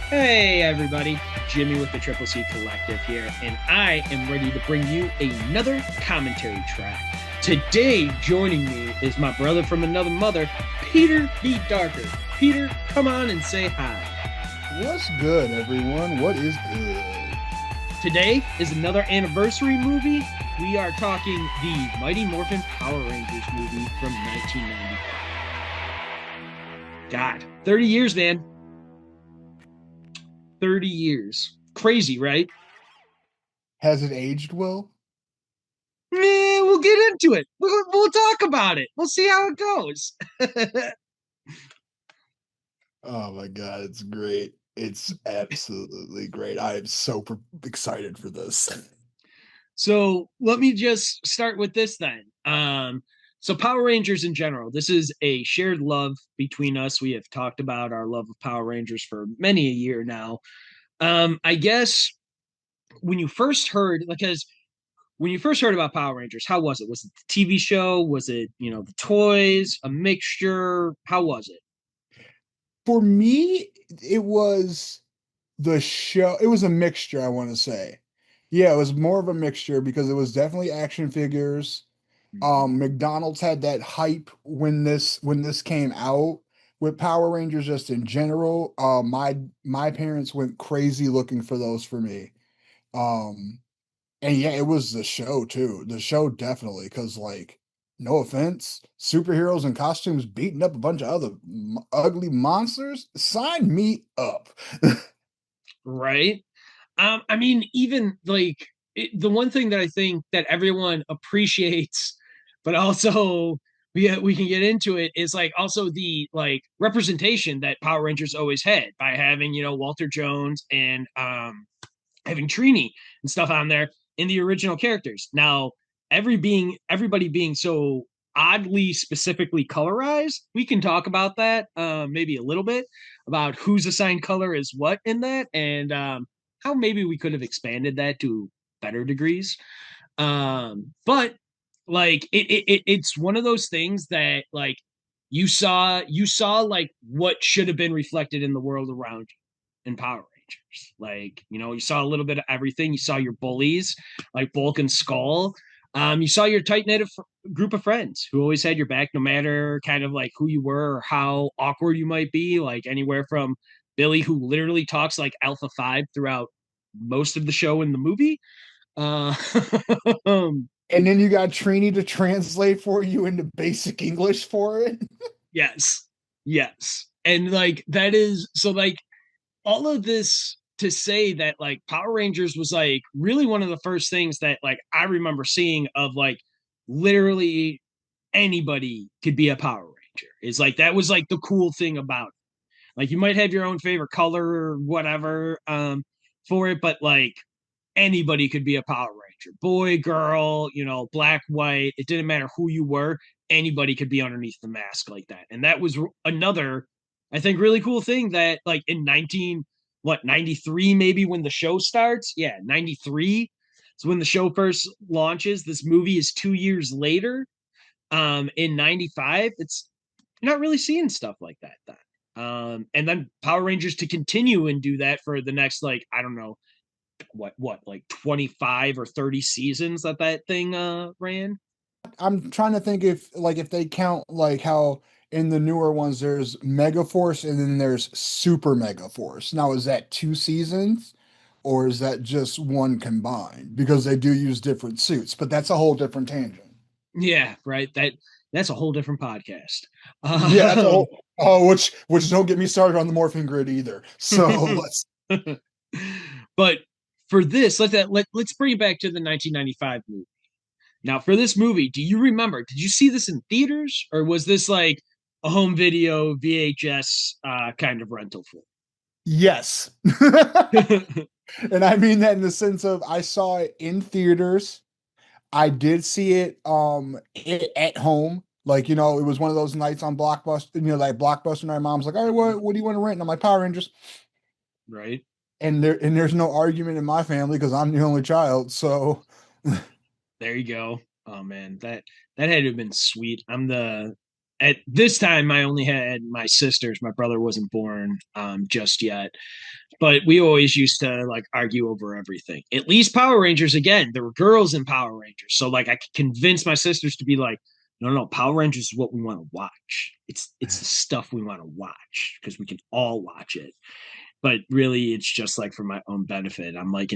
Hey everybody, Jimmy with the Triple C Collective here, and I am ready to bring you another commentary track. Today, joining me is my brother from another mother, Peter B. Darker. Peter, come on and say hi. What's good, everyone? What is good? Today is another anniversary movie. We are talking the Mighty Morphin Power Rangers movie from 1995. God, 30 years, man. 30 years. Crazy, right? Has it aged well? We'll get into it. We'll talk about it. We'll see how it goes. Oh my God, it's great. It's absolutely great. I am so excited for this. So let me just start with this then. So Power Rangers in general, this is a shared love between us. We have talked about our love of Power Rangers for many a year now. I guess when you first heard, because when you first heard about Power Rangers, how was it? Was it the TV show? Was it, the toys, a mixture? How was it? For me, it was the show. It was a mixture, I want to say. Yeah, it was more of a mixture because it was definitely action figures. Mhm. McDonald's had that hype when this came out with Power Rangers just in general. My parents went crazy looking for those for me. Um, and yeah, it was the show too. The show definitely, because like, no offense, superheroes in costumes beating up a bunch of other ugly monsters. Sign me up. Right? I mean, even like the one thing that I think that everyone appreciates, but also we can get into it is like also the like representation that Power Rangers always had by having Walter Jones and having Trini and stuff on there in the original characters. Now everybody being so oddly specifically colorized, we can talk about that maybe a little bit about who's assigned color is what in that and how maybe we could have expanded that to better degrees. But like it's one of those things that like you saw like what should have been reflected in the world around you in Power Rangers. Like, you saw a little bit of everything. You saw your bullies like Bulk and Skull. You saw your tight knit group of friends who always had your back, no matter kind of like who you were or how awkward you might be. Like anywhere from Billy, who literally talks like Alpha 5 throughout most of the show in the movie. Uh, And then you got Trini to translate for you into basic English for it. yes, yes. And like that is so like all of this to say that like Power Rangers was like really one of the first things that like I remember seeing of like literally anybody could be a Power Ranger. Is like that was like the cool thing about it. Like you might have your own favorite color or whatever for it, but like anybody could be a Power Ranger. Boy, girl, black, white, it didn't matter who you were, anybody could be underneath the mask like that. And that was another, I think, really cool thing that like in 93 maybe when the show starts. Yeah, 93. So when the show first launches, this movie is 2 years later. In 95, it's not really seeing stuff like that then. And then Power Rangers to continue and do that for the next like I don't know what like 25 or 30 seasons that thing ran. I'm trying to think if they count like how in the newer ones there's Mega Force and then there's Super Mega Force. Now is that two seasons or is that just one combined? Because they do use different suits, but that's a whole different tangent. Yeah, right, that's a whole different podcast. Yeah, that's a um, whole oh, which don't get me started on the morphing grid either. So let's but for this let's bring it back to the 1995 movie. Now for this movie, do you remember, did you see this in theaters or was this like a home video VHS kind of rental yes. film? And I mean that in the sense of I saw it in theaters. I did see it at home. Like, it was one of those nights on Blockbuster, like Blockbuster, and my mom's like, all right, what do you want to rent? And I'm like, Power Rangers. Right. And there's no argument in my family because I'm the only child. So There you go. Oh man, that had to have been sweet. At this time I only had my sisters. My brother wasn't born just yet. but we always used to like argue over everything. At least Power Rangers, again, there were girls in Power Rangers, so like I could convince my sisters to be like, no, no, Power Rangers is what we want to watch. It's the stuff we want to watch because we can all watch it. But really, it's just like for my own benefit. I'm like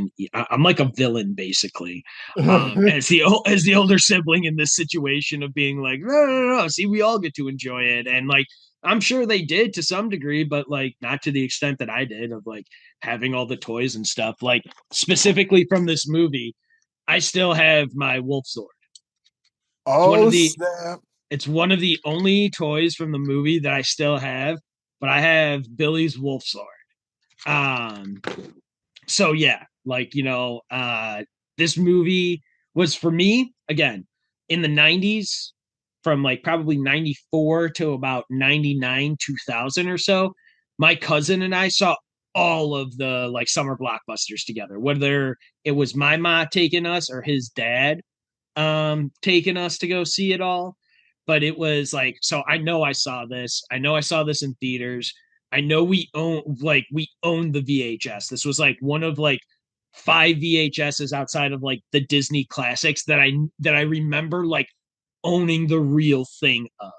a villain basically, as the older sibling in this situation of being like, no, no, no, no. See, we all get to enjoy it, and like I'm sure they did to some degree, but like not to the extent that I did of like having all the toys and stuff. Like specifically from this movie, I still have my wolf sword. It's one Oh of the snap! it's one of the only toys from the movie that I still have, but I have Billy's wolf sword. Um, so yeah, like this movie was for me again in the 90s from like probably 94 to about 99 2000 or so. My cousin and I saw all of the like summer blockbusters together, whether it was my ma taking us or his dad taking us to go see it all. But it was like, so I know I saw this. I know I saw this in theaters. I know we owned the VHS. This was like one of like five VHSs outside of like the Disney classics that I remember like owning the real thing of,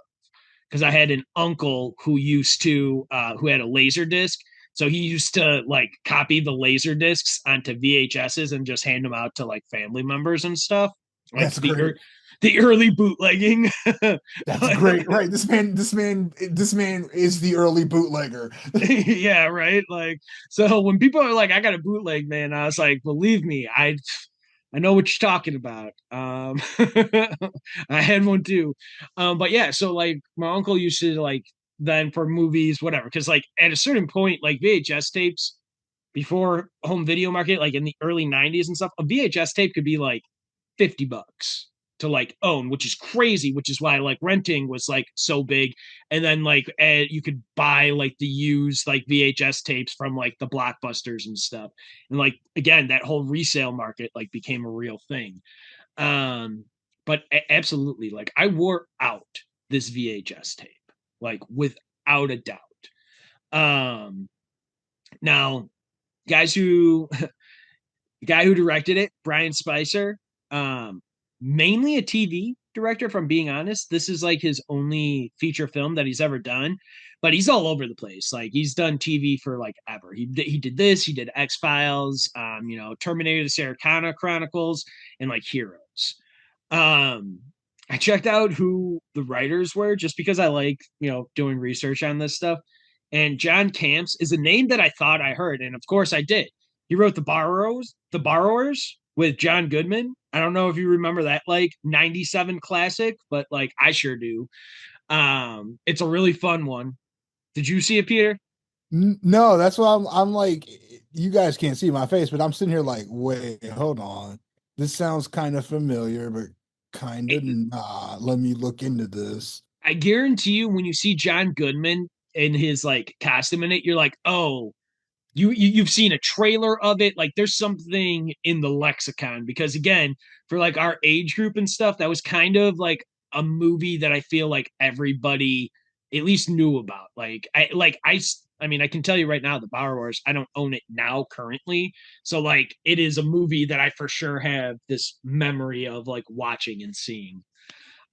because I had an uncle who had a laser disc. So he used to like copy the laser discs onto VHSs and just hand them out to like family members and stuff, like That's great. the early bootlegging. That's great. Right. This man is the early bootlegger. Yeah, right. Like, so when people are like, "I got a bootleg, man," I was like, "Believe me, I know what you're talking about." I had one too. But yeah, so like my uncle used to like then for movies, whatever, because like at a certain point, like VHS tapes before home video market, like in the early 90s and stuff, a VHS tape could be like $50 to like own, which is crazy, which is why like renting was like so big. And then like you could buy like the used like VHS tapes from like the blockbusters and stuff. And like again, that whole resale market like became a real thing. But absolutely, like I wore out this VHS tape, like without a doubt. Um Now guys who the guy who directed it, Brian Spicer, um, mainly a TV director. If I'm being honest, this is like his only feature film that he's ever done. But he's all over the place. Like he's done TV for like ever. He did this. He did X Files. Terminator: The Sarah Connor Chronicles, and like Heroes. Um, I checked out who the writers were just because I like doing research on this stuff. And John Camps is a name that I thought I heard, and of course I did. He wrote The Borrowers with John Goodman. I don't know if you remember that like 97 classic, but like I sure do. It's a really fun one. Did you see it, Peter? No, that's what I'm like, you guys can't see my face, but I'm sitting here like, wait, hold on. This sounds kind of familiar, but kind of not. Let me look into this. I guarantee you when you see John Goodman in his like costume in it, you're like, oh, you've seen a trailer of it. Like there's something in the lexicon because again, for like our age group and stuff, that was kind of like a movie that I feel like everybody at least knew about. I mean, I can tell you right now, The Borrowers, I don't own it now currently. So like it is a movie that I for sure have this memory of like watching and seeing.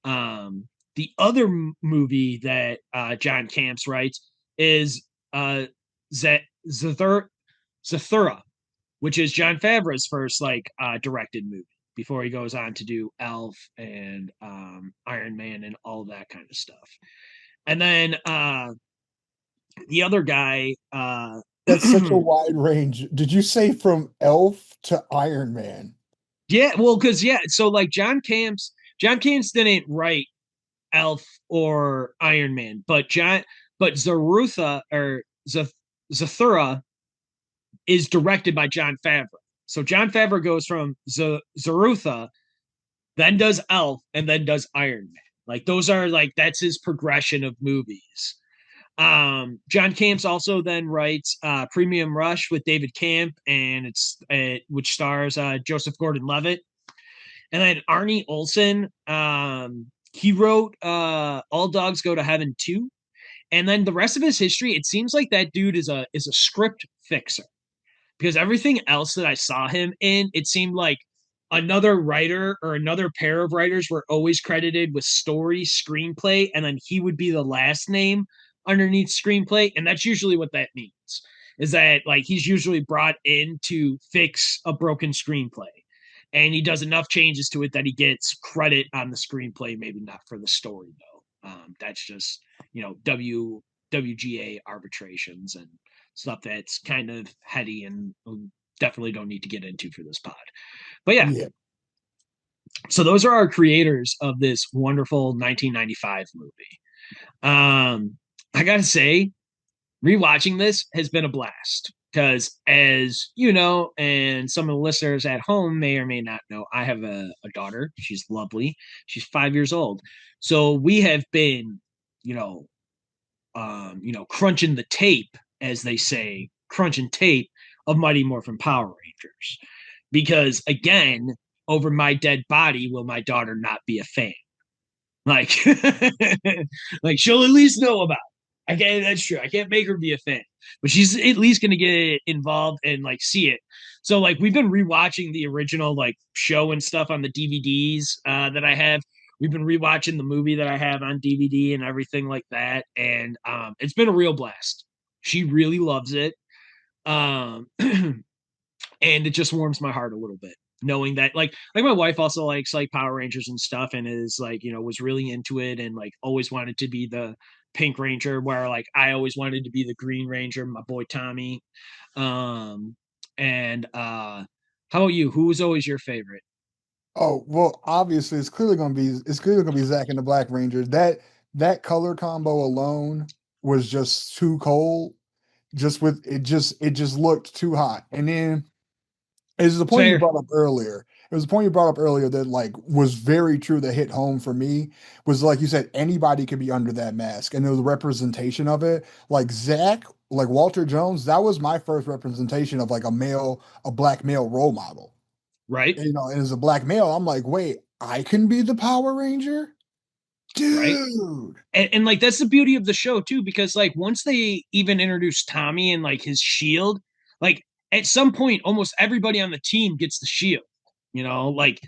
The other movie that John Camps writes is Zathura, which is John Favreau's first like directed movie before he goes on to do Elf and Iron Man and all that kind of stuff. And then the other guy, That's such a wide range. Did you say from Elf to Iron Man? yeah, well, because yeah, so like John Camps didn't write Elf or Iron Man, but Zathura is directed by John Favreau. So John Favreau goes from Zarutha, then does Elf, and then does Iron Man. Like those are like that's his progression of movies. John Camps also then writes Premium Rush with David Camp, and which stars Joseph Gordon-Levitt, and then Arnie Olson. He wrote All Dogs Go to Heaven 2, and then the rest of his history. It seems like that dude is a script fixer. because everything else that I saw him in, it seemed like another writer or another pair of writers were always credited with story, screenplay, and then he would be the last name underneath screenplay. And that's usually what that means, is that like he's usually brought in to fix a broken screenplay. And he does enough changes to it that he gets credit on the screenplay, maybe not for the story though. That's just, WGA arbitrations and stuff that's kind of heady and definitely don't need to get into for this pod. But yeah, Yeah. so those are our creators of this wonderful 1995 movie. I gotta say, rewatching this has been a blast because, as you know, and some of the listeners at home may or may not know, I have a daughter. She's lovely. She's 5 years old. So we have been, you know, crunching the tape, as they say, crunching tape of Mighty Morphin Power Rangers. Because again, over my dead body, will my daughter not be a fan? Like, like she'll at least know about it. I can't. That's true. I can't make her be a fan, but she's at least gonna get involved and like see it. So like we've been rewatching the original like show and stuff on the DVDs that I have. We've been rewatching the movie that I have on DVD and everything like that, and it's been a real blast. She really loves it, and it just warms my heart a little bit knowing that like my wife also likes like Power Rangers and stuff and is like was really into it and like always wanted to be the Pink Ranger where like I always wanted to be the Green Ranger, my boy Tommy. um and how about you? Who was always your favorite? Oh, well, obviously it's clearly gonna be Zack and the Black Rangers. That color combo alone was just too cold. It just looked too hot. And then it's the point you Fair. brought up earlier. It was the point you brought up earlier that like was very true that hit home for me was like you said, anybody could be under that mask. And there was a representation of it. Like Zach, like Walter Jones, that was my first representation of like a black male role model. Right. And as a black male, I'm like, wait, I can be the Power Ranger? Right. Dude. And like that's the beauty of the show too, because like once they even introduce Tommy and like his shield, like at some point almost everybody on the team gets the shield. Like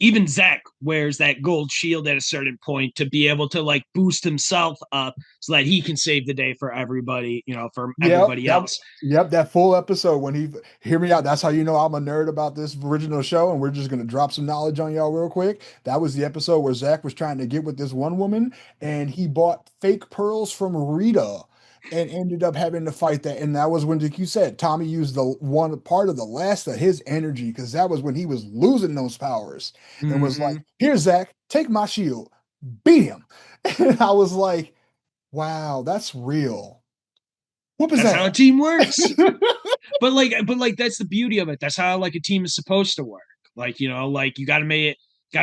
even Zach wears that gold shield at a certain point to be able to like boost himself up so that he can save the day for everybody, for Yep, everybody else. that full episode when he hear me out. That's how you know I'm a nerd about this original show, and we're just gonna drop some knowledge on y'all real quick. That was the episode where Zach was trying to get with this one woman, and he bought fake pearls from Rita, and ended up having to fight that. And that was when, like you said, Tommy used the one part of the last of his energy because that was when he was losing those powers, and was like, Mm-hmm. "Here, Zach, take my shield, beat him." And I was like, "Wow, that's real." What was That's how a that? team works. But like that's the beauty of it. That's how like a team is supposed to work. Like like you got to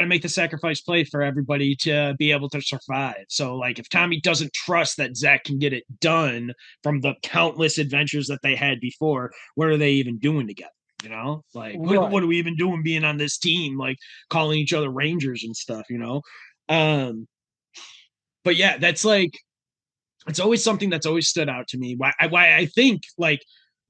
make the sacrifice play for everybody to be able to survive. So like if Tommy doesn't trust that Zach can get it done from the countless adventures that they had before, what are they even doing together? Like what Right. are we even doing being on this team? Like calling each other Rangers and stuff. But yeah, that's like it's always something that's always stood out to me. Why I think like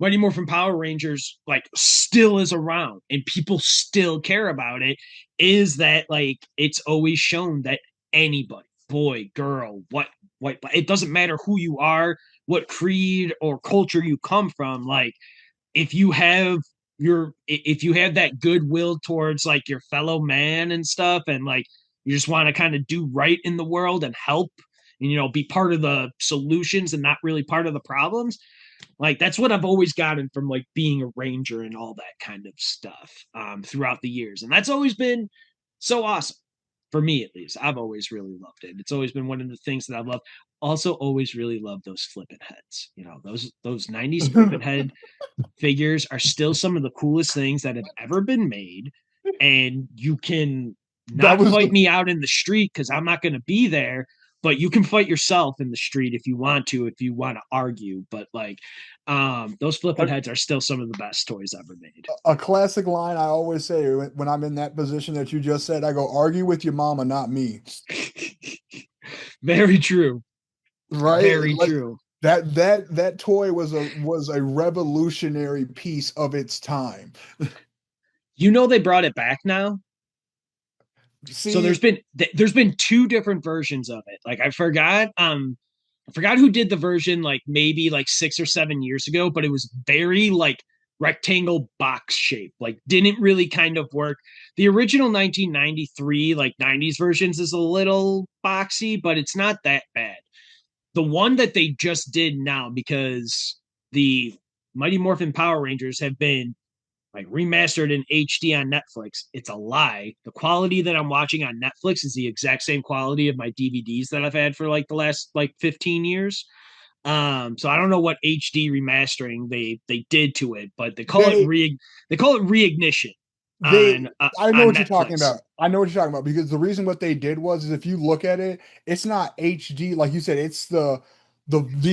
Mighty Morphin Power Rangers like still is around and people still care about it is that like it's always shown that anybody, boy, girl, what white, it doesn't matter who you are, what creed or culture you come from. Like if you have if you have that goodwill towards like your fellow man and stuff and like you just want to kind of do right in the world and help and be part of the solutions and not really part of the problems, like that's what I've always gotten from like being a ranger and all that kind of stuff throughout the years, and that's always been so awesome for me. At least I've always really loved it. It's always been one of the things that I've loved. Also always really loved those flippin' heads. Those 90s flippin' head figures are still some of the coolest things that have ever been made. And you can That not was fight the me out in the street because I'm not going to be there, but you can fight yourself in the street if you want to argue. But like, those flipping a, heads are still some of the best toys ever made. a classic line I always say when I'm in that position that you just said. I go, argue with your mama, not me. Very true. Right? Very Like true. That toy was a revolutionary piece of its time. You know they brought it back now. So See, there's been two different versions of it. Like I forgot who did the version like maybe like 6 or 7 years ago, but it was very like rectangle box shape. Like didn't really kind of work. The original 1993 like 90s versions is a little boxy, but it's not that bad. The one that they just did now, because the Mighty Morphin Power Rangers have been like remastered in HD on Netflix. It's a lie. The quality that I'm watching on Netflix is the exact same quality of my DVDs that I've had for like the last like 15 years. So I don't know what HD remastering they did to it, but they they call it reignition they I know on what you're talking Netflix. about. I know what you're talking about because the reason what they did was is if you look at it, it's not HD like you said. It's the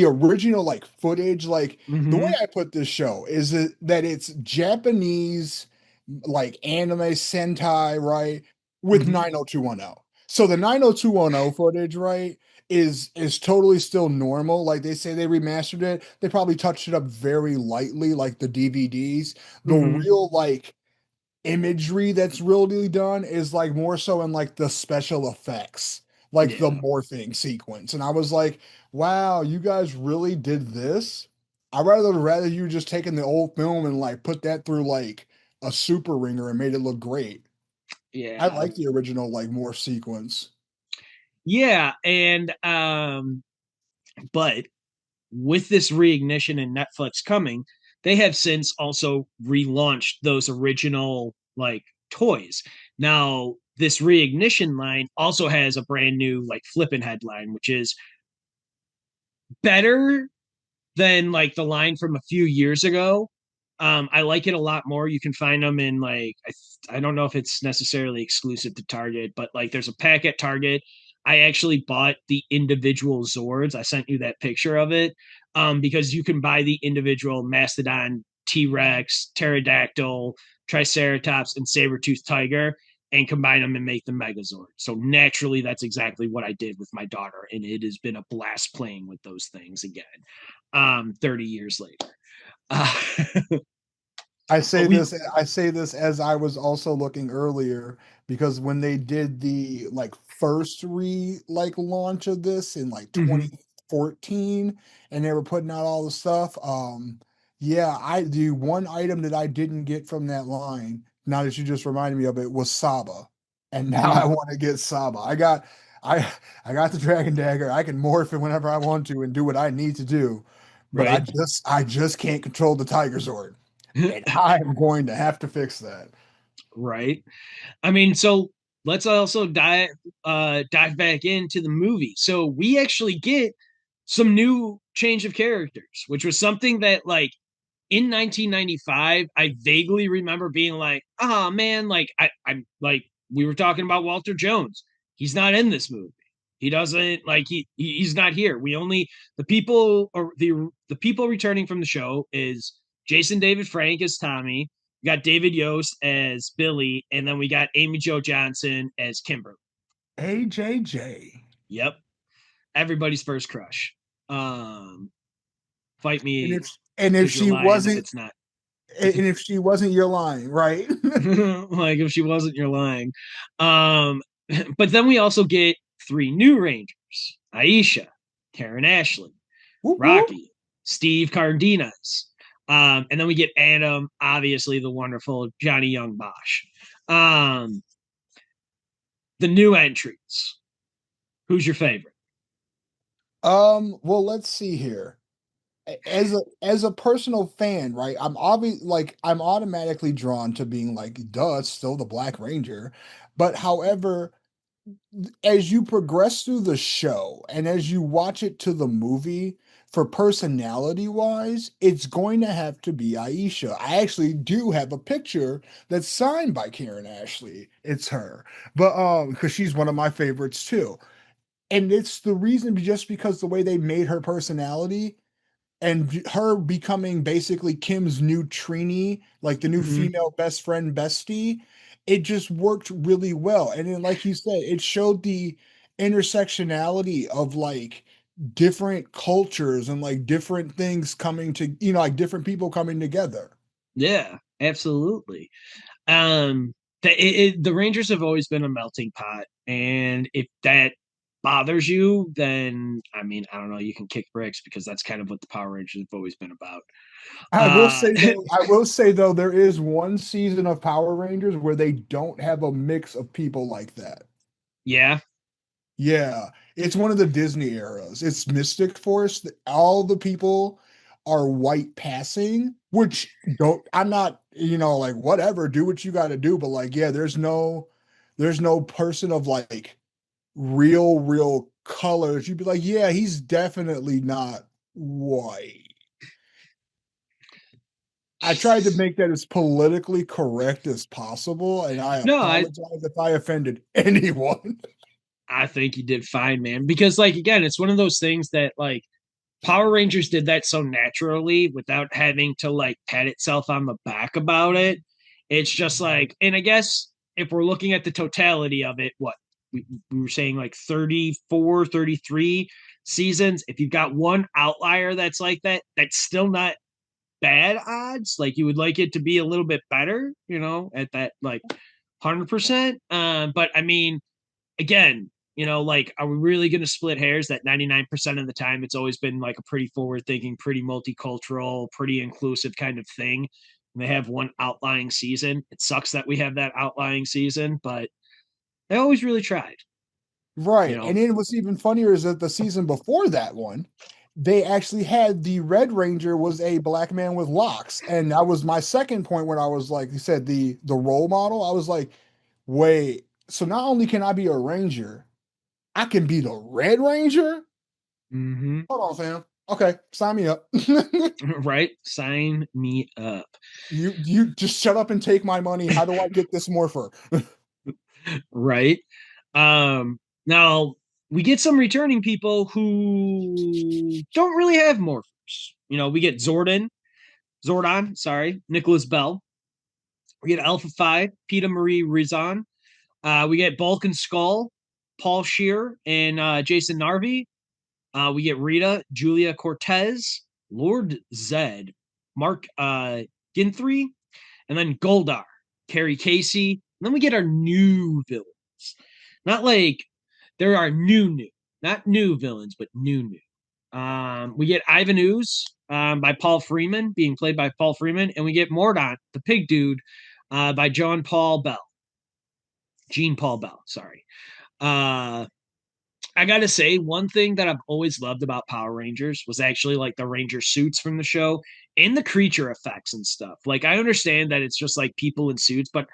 original like footage. Like the way Mm-hmm. I put this show is that it's Japanese like anime Sentai, right, with Mm-hmm. 90210. So the 90210 footage, right, is totally still normal. Like they say they remastered it. They probably touched it up very lightly, like the DVDs. The Mm-hmm. real like imagery that's really done is like more so in like the special effects, like the Yeah. morphing sequence. And I was like, wow, you guys really did this? I'd rather you just taken the old film and like put that through like a super ringer and made it look great. I Yeah. like the original like morph sequence. Yeah. And but with this reignition and Netflix coming, they have since also relaunched those original like toys. Now, this reignition line also has a brand new like flippin' headline, which is better than like the line from a few years ago. I like it a lot more. You can find them in like I don't know if it's necessarily exclusive to Target, but like there's a pack at Target. I actually bought the individual Zords. I sent you that picture of it because you can buy the individual Mastodon, T Rex, Pterodactyl, Triceratops, and Saber Tooth Tiger and combine them and make the Megazord. So naturally, that's exactly what I did with my daughter, and it has been a blast playing with those things again. 30 years later. Uh, but we, I say this as I was also looking earlier because when they did the like first like launch of this in like mm-hmm, 2014 and they were putting out all the stuff, yeah, I the one item that I didn't get from that line, now that you just reminded me of it, was Saba. And now I mm, want to get Saba. I I got the Dragon Dagger. I can morph it whenever I want to and do what I need to do, but right, I just can't control the Tiger Sword. And I'm going to have to fix that. right. I mean, so let's also dive back into the movie. So we actually get some new change of characters, which was something that like in 1995, I vaguely remember being like, "Ah, oh, man, like I'm like we were talking about Walter Jones. He's not in this movie. He doesn't like he's not here. We only the people or the people returning from the show is Jason David Frank as Tommy. We got David Yost as Billy, and then we got Amy Jo Johnson as Kimberly. AJJ. Yep, everybody's first crush. Um, Fight And me if because you're she lying if wasn't it's not. and if she wasn't, you're lying, right? Like if she wasn't, you're lying. Um, but then we also get three new Rangers: Aisha, Karen Ashley, Whoop whoop. Rocky, Steve Cardenas. And then we get Adam, obviously the wonderful Johnny Young Bosch. Um, the new entries. Who's your favorite? Well, let's see here. As a personal fan, right? I'm automatically drawn to being like, duh, it's still the Black Ranger. But however, as you progress through the show and as you watch it to the movie, for personality wise, it's going to have to be Aisha. I actually do have a picture that's signed by Karen Ashley. It's her. But because she's one of my favorites too. And it's the reason just because the way they made her personality and her becoming basically Kim's new Trini, like the new Mm-hmm. female best friend bestie, it just worked really well. And then, like you said, it showed the intersectionality of like different cultures and like different things coming to, like different people coming together. Yeah, absolutely. Um, the Rangers have always been a melting pot, and if that bothers you, then I mean, I don't know, you can kick bricks because that's kind of what the Power Rangers have always been about. Uh, I will say though, there is one season of Power Rangers where they don't have a mix of people like that. yeah. Yeah, it's one of the Disney eras. It's Mystic Force. All the people are white passing, which don't, I'm not, like whatever, do what you got to do. But like, yeah, there's no person of like real colors. You'd be like, yeah, he's definitely not white. I tried to make that as politically correct as possible, and I No, I apologize if I offended anyone. I think you did fine, man. Because like again, it's one of those things that like Power Rangers did that so naturally without having to like pat itself on the back about it. It's just like, and I guess if we're looking at the totality of it, what we were saying like 34, 33 seasons. If you've got one outlier that's like that, that's still not bad odds. Like you would like it to be a little bit better, at that like 100%. But I mean, again, like, are we really going to split hairs that 99% of the time it's always been like a pretty forward thinking, pretty multicultural, pretty inclusive kind of thing? And they have one outlying season. It sucks that we have that outlying season, but they always really tried, you Right. know? And then what's even funnier is that the season before that one, they actually had the Red Ranger was a black man with locks. And that was my second point when I was like, you said the role model. I was like, wait, so not only can I be a ranger, I can be the Red Ranger? Mm-hmm. Hold on, fam. Okay, sign me up. Right? Sign me up. You just shut up and take my money. How do I get this morpher? Right? Now we get some returning people who don't really have morphers. We get Zordon, sorry, Nicholas Bell. We get Alpha 5, Peter Marie Rizan. We get Bulk and Skull, Paul Shear, and Jason Narvi. We get Rita, Julia Cortez, Lord Zed, Mark Ginthry, and then Goldar, Carrie Casey. And then we get our new villains. Not like there are new, not new villains, but new. We get Ivan Ooze by Paul Freeman, being played by Paul Freeman, and we get Mordant, the pig dude, by Jean Paul Bell. Sorry. Uh, I gotta say, one thing that I've always loved about Power Rangers was actually like the Ranger suits from the show and the creature effects and stuff. Like, I understand that it's just like people in suits, but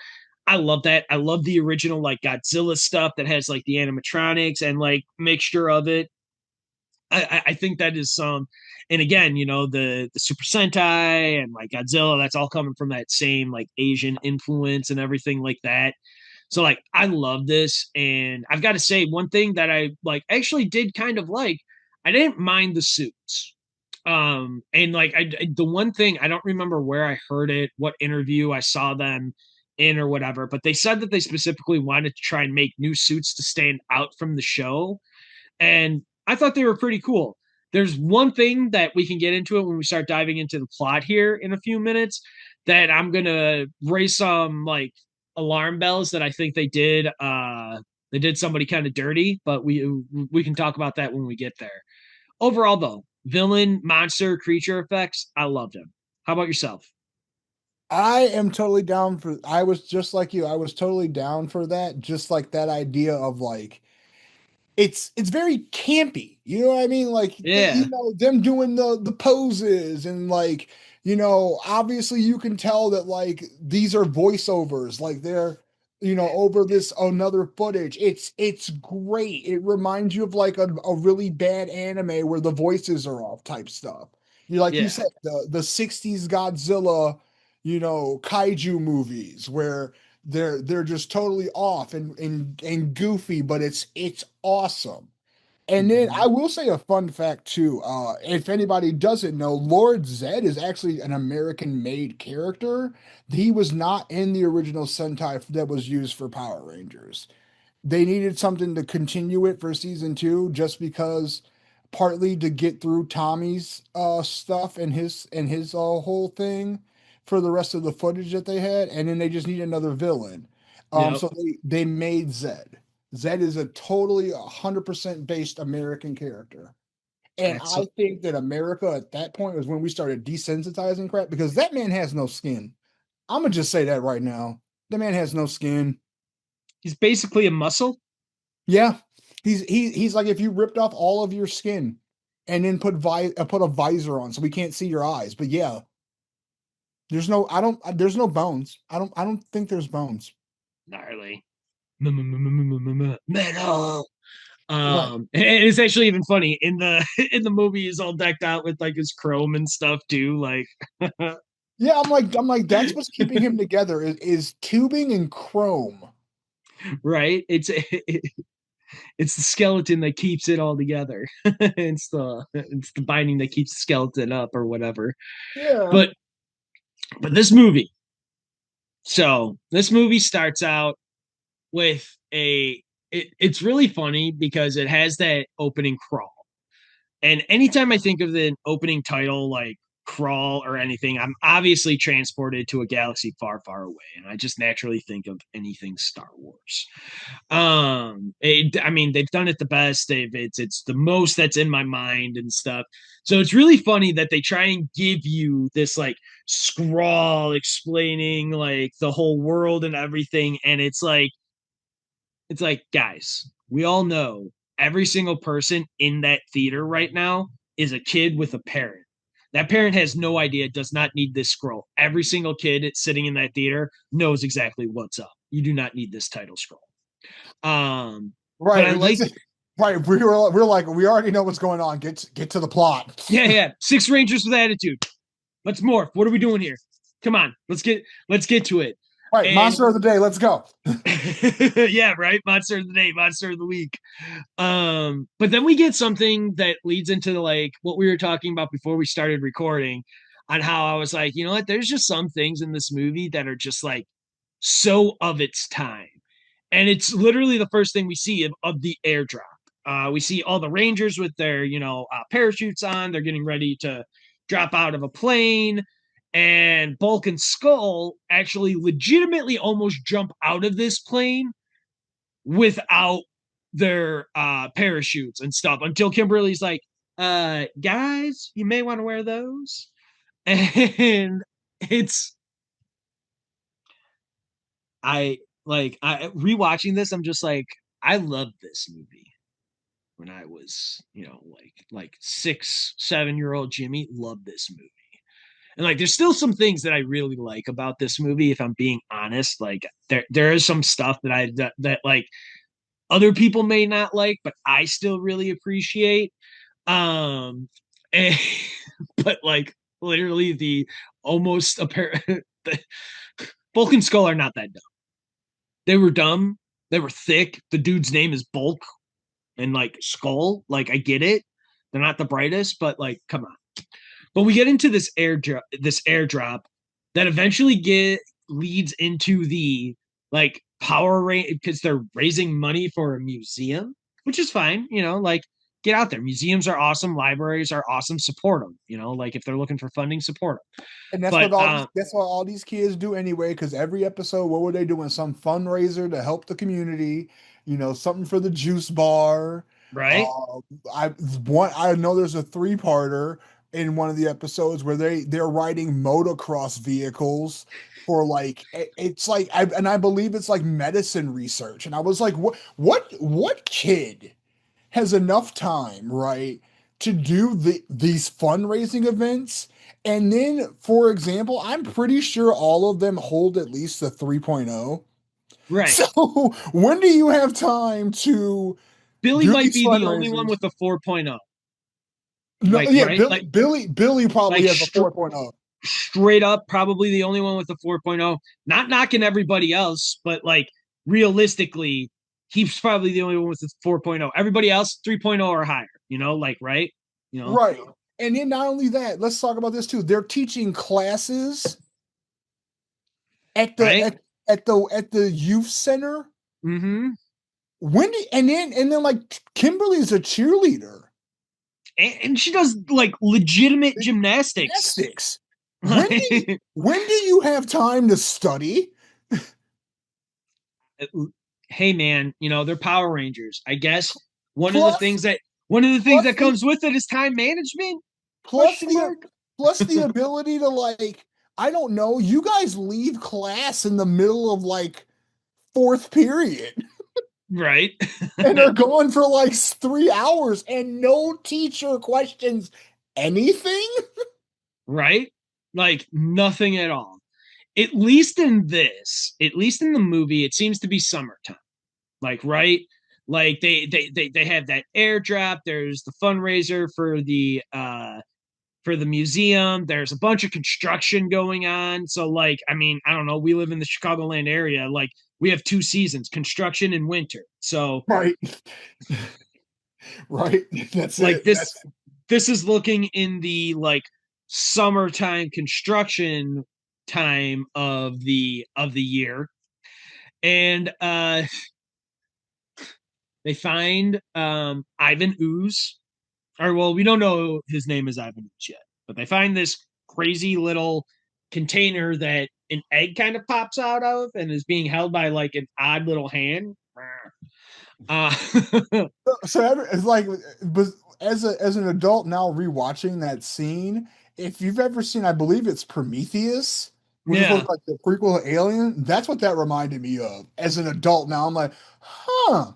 I love that. I love the original like Godzilla stuff that has like the animatronics and like mixture of it. I think that is and again, the Super Sentai and like Godzilla, that's all coming from that same like Asian influence and everything like that. So like I love this, and I've got to say one thing that I like actually did kind of like. I didn't mind the suits. And like the one thing I don't remember where I heard it, what interview I saw them in or whatever, but they said that they specifically wanted to try and make new suits to stand out from the show, and I thought they were pretty cool. There's one thing that we can get into it when we start diving into the plot here in a few minutes that I'm gonna raise some like alarm bells that I think they did somebody kind of dirty, but we can talk about that when we get there. Overall though, villain, monster, creature effects, I loved them. How about yourself? I am totally down for I was just like you. I was totally down for that. Just like that idea of like it's very campy. You know what I mean? Like Yeah, them doing the poses and like, obviously you can tell that like these are voiceovers, like they're over this another footage. It's great. It reminds you of like a really bad anime where the voices are off type stuff. You like you yeah, said, the 60s Godzilla, kaiju movies where they're just totally off and goofy, but it's awesome. And then mm-hmm. I will say a fun fact too. If anybody doesn't know, Lord Zed is actually an American-made character. He was not in the original Sentai that was used for Power Rangers. They needed something to continue it for season two, just because partly to get through Tommy's stuff and his whole thing for the rest of the footage that they had, and then they just need another villain. Yep. So they made Zed. Zed is a totally 100% based American character. And That's I think that America at that point was when we started desensitizing crap because that man has no skin. I'm gonna just say that right now. The man has no skin. he's basically a muscle. Yeah, he's like if you ripped off all of your skin and then put a visor on so we can't see your eyes. But yeah, there's no bones. I don't think there's bones. Gnarly. Metal. Right. And it's actually even funny in the in the movie. He's all decked out with like his chrome and stuff too. Like, Yeah, I'm like that's what's keeping him together is tubing and chrome. right? It's the skeleton that keeps it all together. It's the binding that keeps the skeleton up or whatever. Yeah. But this movie. So this movie starts out with it's really funny because it has that opening crawl. And anytime I think of the opening title like Crawl or anything, I'm obviously transported to a galaxy far, far away. And I just naturally think of anything Star Wars. I mean, they've done it the best. It's the most that's in my mind and stuff. So it's really funny that they try and give you this like scrawl explaining like the whole world and everything. And it's like, guys, we all know every single person in that theater right now is a kid with a parent. That parent has no idea, does not need this scroll. Every single kid sitting in that theater knows exactly what's up. You do not need this title scroll. But I Right. like, Right. We're like we already know what's going on. Get to the plot. yeah, yeah, six Rangers with attitude. Let's morph. What are we doing here? Come on, let's get to it. Right. And Monster of the day. Let's go. yeah, right. Monster of the day, monster of the week. But then we get something that leads into like what we were talking about before we started recording on how I was like, you know what, there's just some things in this movie that are just like so of its time. And it's literally the first thing we see of the airdrop. We see all the Rangers with their, parachutes on. They're getting ready to drop out of a plane. And Bulk and Skull actually legitimately almost jump out of this plane without their parachutes and stuff until Kimberly's like, guys, you may want to wear those. And it's I rewatching this, I'm just like, I loved this movie when I was, like 6, 7 year old JimmE loved this movie. And like there's still some things that I really like about this movie, if I'm being honest. Like there is some stuff that like other people may not like, but I still really appreciate. Um, and, but like literally the almost apparent the Bulk and Skull are not that dumb. They were dumb. They were thick. The dude's name is Bulk and like Skull. Like I get it. They're not the brightest, but like come on. But we get into this airdrop that eventually get leads into the like power rate because they're raising money for a museum, which is fine. Like get out there. Museums are awesome. Libraries are awesome. Support them. Like if they're looking for funding, support them. And But that's what all these kids do anyway. Because every episode, what were they doing? Some fundraiser to help the community. Something for the juice bar. right, Uh, I know there's a three-parter in one of the episodes where they're riding motocross vehicles for like it's like I believe it's like medicine research. And I was like, what kid has enough time, right, to do these fundraising events? And then, for example, I'm pretty sure all of them hold at least the 3.0. right. So when do you have time to Billy do might these be the only one fundraisers? with the 4.0. No, Like yeah, right, like Billy like probably has a str- 4.0. straight up probably the only one with the 4.0. Not knocking everybody else, but like realistically, he's probably the only one with the 4.0. Everybody else 3.0 or higher, like right? You know, Right. And then not only that, let's talk about this too. They're teaching classes at the right? at the youth center. Mhm. And then like Kimberly's a cheerleader. and she does like legitimate gymnastics. Gymnastics. When do you have time to study? Hey man, they're Power Rangers. I guess one of the Plus, things that one of the things plus that the comes with it is time management? plus Question the mark. plus the ability to like, I don't know, you guys leave class in the middle of like fourth period Right. and are going for like 3 hours and no teacher questions anything. Right? Like nothing at all. At least in the movie, it seems to be summertime. Like, right? Like they have that airdrop. There's the fundraiser for the museum. There's a bunch of construction going on. So, like, I mean, I don't know. We live in the Chicagoland area. Like, we have two seasons, construction and winter. So, Right. Right. That's like, it. this is looking in the like summertime construction time of the year. And they find Ivan Ooze. Or well, we don't know his name is Ivan Ooze yet, but they find this crazy little container that an egg kind of pops out of and is being held by like an odd little hand. Uh, So it's like, but as an adult now rewatching that scene, if you've ever seen, I believe it's Prometheus, which is yeah, like the prequel to Alien, that's what that reminded me of. As an adult now, I'm like, huh,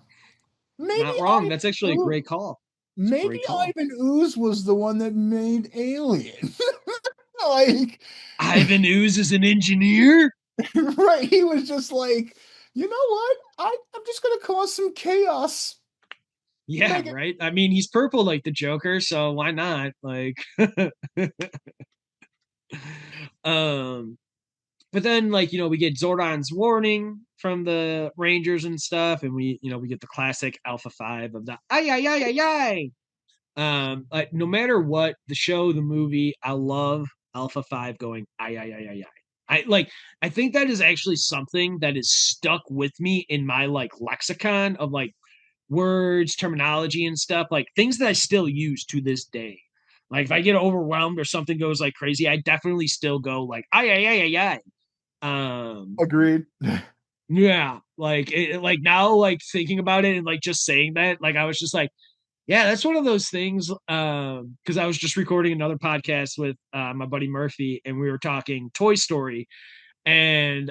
maybe not wrong. That's actually a Ooze, great call. It's a maybe great call. Ivan Ooze was the one that made Alien. Like, Ivan Ooze is an engineer. right? He was just like, you know what? I'm just gonna cause some chaos. Yeah, Make it. right. I mean, he's purple like the Joker, so why not? Like, um, but then like we get Zordon's warning from the Rangers and stuff, and we get the classic Alpha 5 of the ay ay ay ay ay. Like no matter what the show, the movie, I love Alpha 5 going ay ay ay ay ay. I think that is actually something that is stuck with me in my like lexicon of like words, terminology, and stuff, like things that I still use to this day. Like if I get overwhelmed or something goes like crazy, I definitely still go like ay ay ay ay ay. Agreed. Yeah, like now, like thinking about it and like just saying that, like I was just like, yeah, that's one of those things. Because I was just recording another podcast with my buddy Murphy, and we were talking Toy Story, and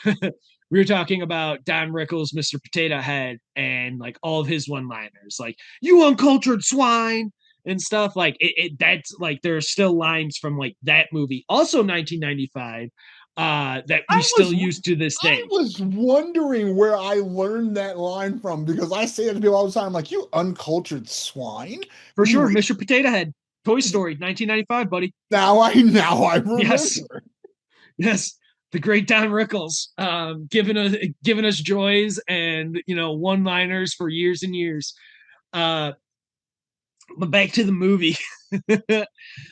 we were talking about Don Rickles, Mr. Potato Head, and like all of his one-liners, like "you uncultured swine" and stuff. Like that's like there are still lines from like that movie, also 1995, that we I still was use to this I day. was wondering where I learned that line from because I say it to people all the time, like, you uncultured swine. For You sure, race. Mr. Potato Head, Toy Story, 1995, buddy. Now I Yes, remember. yes, the great Don Rickles, giving us joys and one-liners for years and years. Uh, but back to the movie.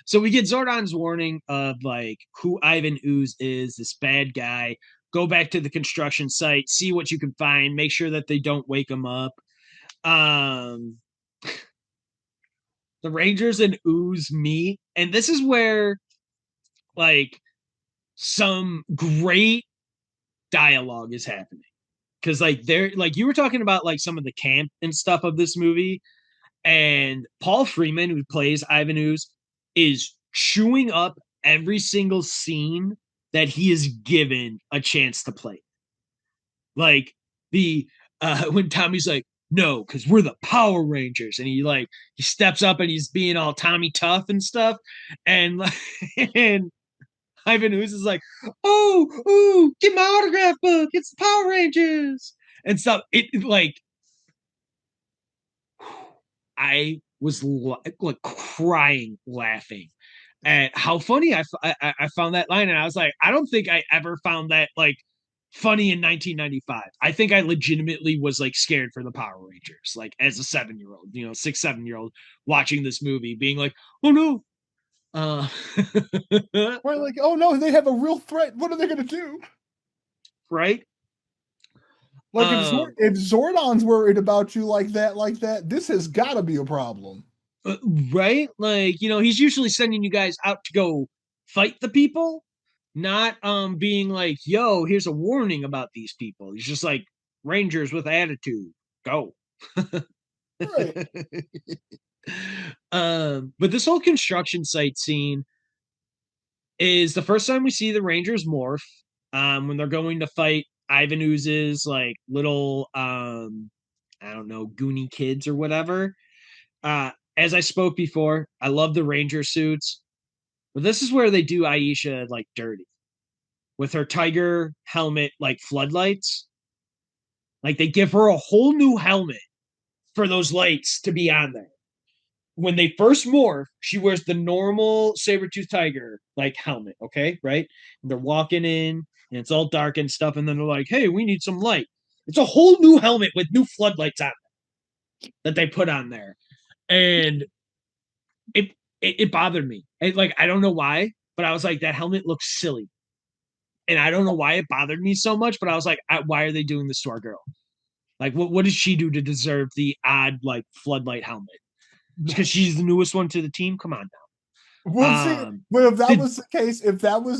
So we get Zordon's warning of like who Ivan Ooze is, this bad guy. Go back to the construction site, see what you can find, make sure that they don't wake him up. Um, the Rangers and Ooze meet, and this is where like some great dialogue is happening because like they're like you were talking about like some of the camp and stuff of this movie, and Paul Freeman, who plays Ivan Ooze, is chewing up every single scene that he is given a chance to play. Like the when Tommy's like, no, because we're the Power Rangers, and he steps up and he's being all Tommy tough and stuff, and and Ivan Ooze is like, oh, get my autograph book. It's the Power Rangers and stuff. Like I was like crying laughing at how funny I found that line, and I was like, I don't think I ever found that like funny in 1995. I think I legitimately was like scared for the Power Rangers, like as a 7-year-old, 6, 7-year-old watching this movie, being like, oh no, uh, We're like, oh no, they have a real threat. What are they gonna do? right? Like if Um, Zordon's worried about you like that, this has got to be a problem. Uh, right? Like, he's usually sending you guys out to go fight the people, not being like, yo, here's a warning about these people. He's just like Rangers with attitude. Go. Right. But this whole construction site scene is the first time we see the Rangers morph when they're going to fight Ivan Ooze's like little I don't know, Goonie kids or whatever. As I spoke before, I love the Ranger suits. But this is where they do Aisha like dirty with her tiger helmet, like floodlights. Like they give her a whole new helmet for those lights to be on there. When they first morph, she wears the normal saber-tooth tiger like helmet, okay, right? And they're walking in and it's all dark and stuff, and then they're like, "Hey, we need some light." It's a whole new helmet with new floodlights on that they put on there, and it it bothered me. Like I don't know why, but I was like, that helmet looks silly, and I don't know why it bothered me so much. But I was like, why are they doing this to our girl? Like, what did she do to deserve the odd like floodlight helmet? Just because she's the newest one to the team? Come on Well, see, now. but if that Did was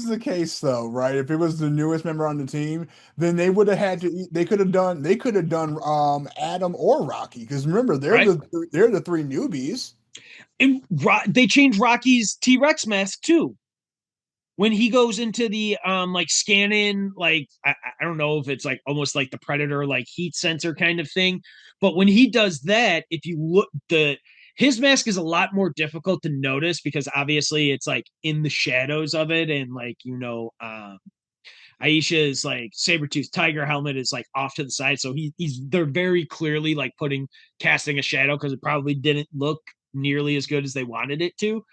the case, though, right? If it was the newest member on the team, then they would have had to. They could have done Adam or Rocky, because remember right? they're the three newbies. And they changed Rocky's T Rex mask too. When he goes into the like scanning, like I don't know if it's like almost like the Predator like heat sensor kind of thing, but when he does that, if you look, the his mask is a lot more difficult to notice because obviously it's like in the shadows of it, and like Aisha's like saber tooth tiger helmet is like off to the side, so he's they're very clearly like casting a shadow because it probably didn't look nearly as good as they wanted it to.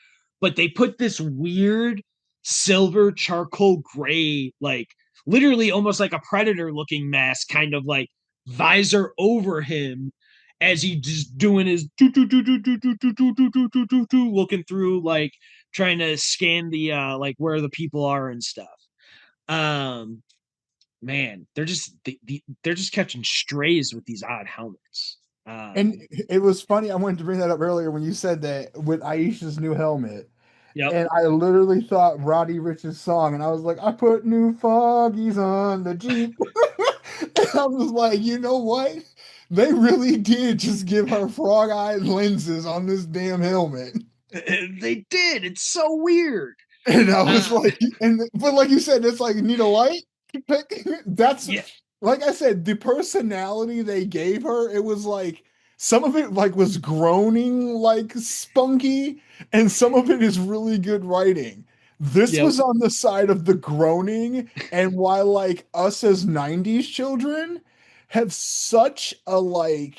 But they put this weird silver charcoal gray, like literally almost like a predator looking mask, kind of like visor over him as he just doing his looking through, like trying to scan the like where the people are and stuff. Um, man, they're just catching strays with these odd helmets. And it was funny. I wanted to bring that up earlier when you said that with Aisha's new helmet. Yep. And I literally thought Roddy Rich's song, and I was like, I put new foggies on the Jeep. And I was like, you know what? They really did just give her frog-eyed lenses on this damn helmet. They did. It's so weird. And I was Uh, like, but like you said, it's like need a light. That's yeah, like I said, the personality they gave her, it was like some of it like was groaning like spunky, and some of it is really good writing. This yep. was on the side of the groaning, and while like us as 90s children have such a like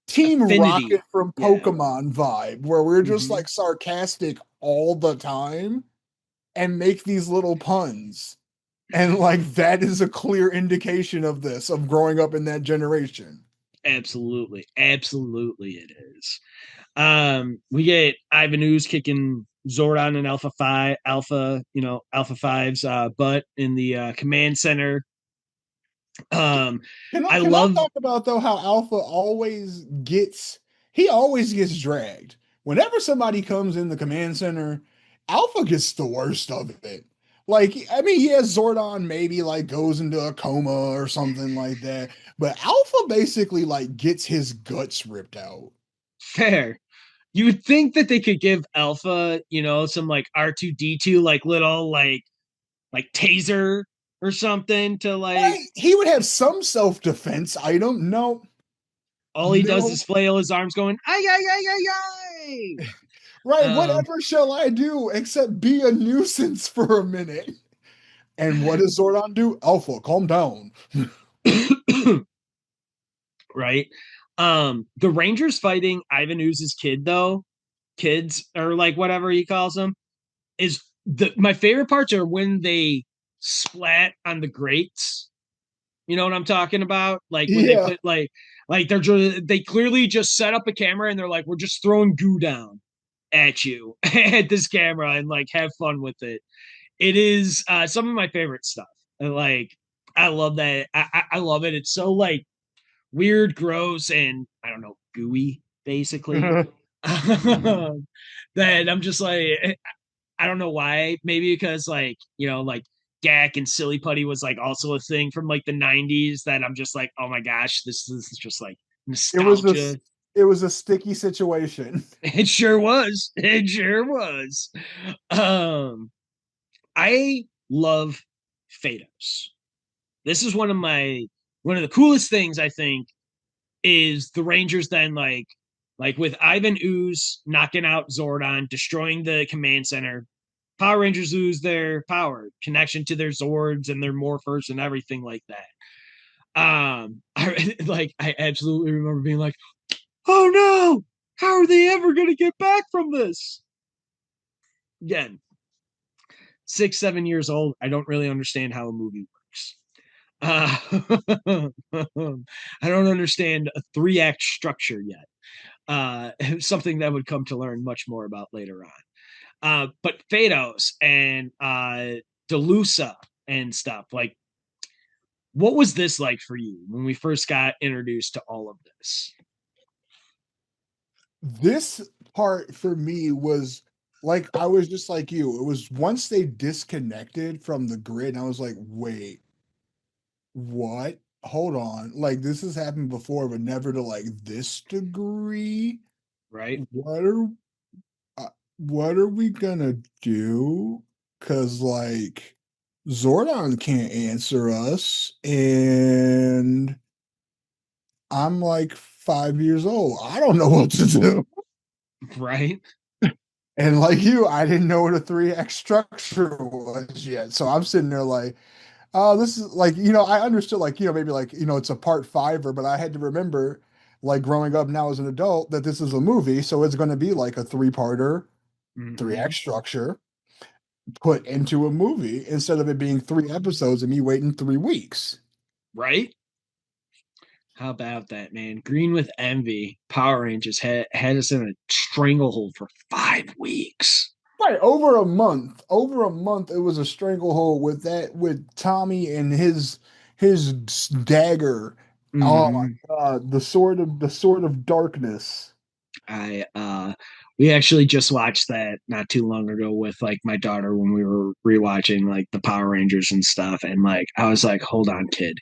Team Rocket Affinity. from Yeah. Pokemon vibe, where we're just Mm-hmm. like sarcastic all the time and make these little puns. And like that is a clear indication of this, of growing up in that generation. Absolutely. Absolutely it is. We get Ivan Ooze kicking Zordon and Alpha Five's butt in the command center. Um, I Can I love talk about though how Alpha he always gets dragged. Whenever somebody comes in the command center, Alpha gets the worst of it. Like, I mean, yeah, Zordon maybe like goes into a coma or something like that, but Alpha basically like gets his guts ripped out. fair. You would think that they could give Alpha, some like R2D2 like little like taser or something to like Right? He would have some self-defense item. No, all he does no. is flail his arms going ay ay ay ay ay. Right, whatever shall I do except be a nuisance for a minute? And what does Zordon do? Alpha, calm down. Right? The Rangers fighting Ivan Ooze's kid though, kids or like whatever he calls them, is my favorite parts are when they splat on the grates. You know what I'm talking about? Like when they Yeah. put like they clearly just set up a camera and they're like, we're just throwing goo down at you at this camera and like have fun with it. It is some of my favorite stuff. And like I love that. I love it. It's so like weird, gross, and I don't know, gooey, basically. That I'm just like, I don't know why. Maybe because like, like Gak and Silly Putty was like also a thing from like the 90s that I'm just like, oh my gosh, this is just like It was a nostalgia. it was a sticky situation. It sure was. It sure was. Um, I love Phaedos. This is one of the coolest things I think is the Rangers then like with Ivan Ooze knocking out Zordon, destroying the command center. Power Rangers lose their power, connection to their Zords and their Morphers and everything like that. I absolutely remember being like, "Oh no, how are they ever going to get back from this?" Again, 6, 7 years old. I don't really understand how a movie works. Uh, I don't understand a 3 act structure yet. Something that would come to learn much more about later on. But Phaedos and Delusa and stuff, like, what was this like for you when we first got introduced to all of this? This part for me was like I was just like you. It was once they disconnected from the grid, and I was like, wait, what? Hold on. Like this has happened before, but never to like this degree. Right? What are what are we gonna do? Cause like Zordon can't answer us, and I'm like 5 years old. I don't know what to do. Right? And like you, I didn't know what a 3X structure was yet. So I'm sitting there like, oh, this is like, I understood like, maybe like, it's a part fiver, but I had to remember like growing up now as an adult that this is a movie. So it's going to be like a three-parter, 3X Mm-hmm. structure put into a movie instead of it being 3 episodes and me waiting 3 weeks. Right? How about that, man? Green with Envy, Power Rangers had us in a stranglehold for 5 weeks. Right, over a month. Over a month, it was a stranglehold with Tommy and his dagger. Oh Mm-hmm. my God, the sword of darkness. I We actually just watched that not too long ago with like my daughter when we were rewatching like the Power Rangers and stuff, and like I was like, hold on, kid.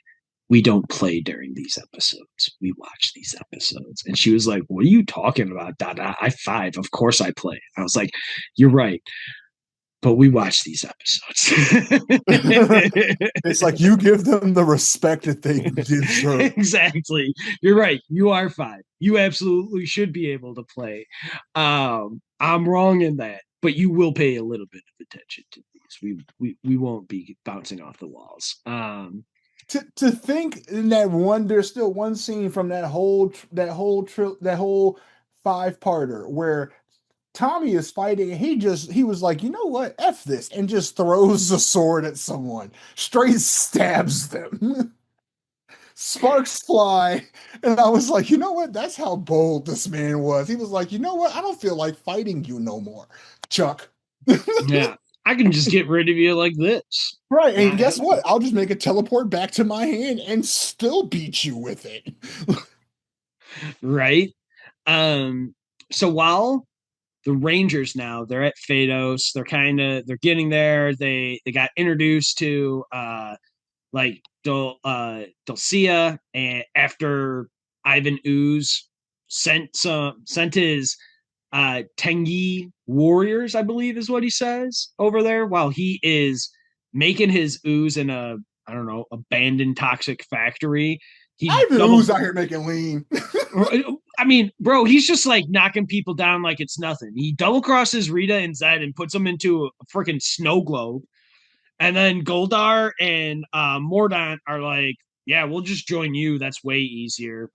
We don't play during these episodes. We watch these episodes. And she was like, what are you talking about? Dada, I 5. Of course I play. I was like, you're right, but we watch these episodes. It's like you give them the respect that they deserve. Exactly. You're right. You are 5. You absolutely should be able to play. I'm wrong in that, but you will pay a little bit of attention to these. We won't be bouncing off the walls. To think in that one, there's still one scene from that whole 5-parter where Tommy is fighting and he was like, you know what? F this, and just throws the sword at someone, straight stabs them. Sparks fly. And I was like, you know what? That's how bold this man was. He was like, you know what? I don't feel like fighting you no more, Chuck. Yeah, I can just get rid of you like this. Right. And Not guess having what? I'll just make it teleport back to my hand and still beat you with it. right. Um, so while the Rangers now they're at Phaedos, they're getting there. They got introduced to like Dulcia, and after Ivan Ooze sent his Tengi warriors, I believe is what he says over there, while he is making his ooze in a, I don't know, abandoned toxic factory. He Ivan double Ooze out here making lean. I mean, bro, he's just like knocking people down like it's nothing. He double crosses Rita and Zed and puts them into a freaking snow globe. And then Goldar and Mordant are like, yeah, we'll just join you. That's way easier.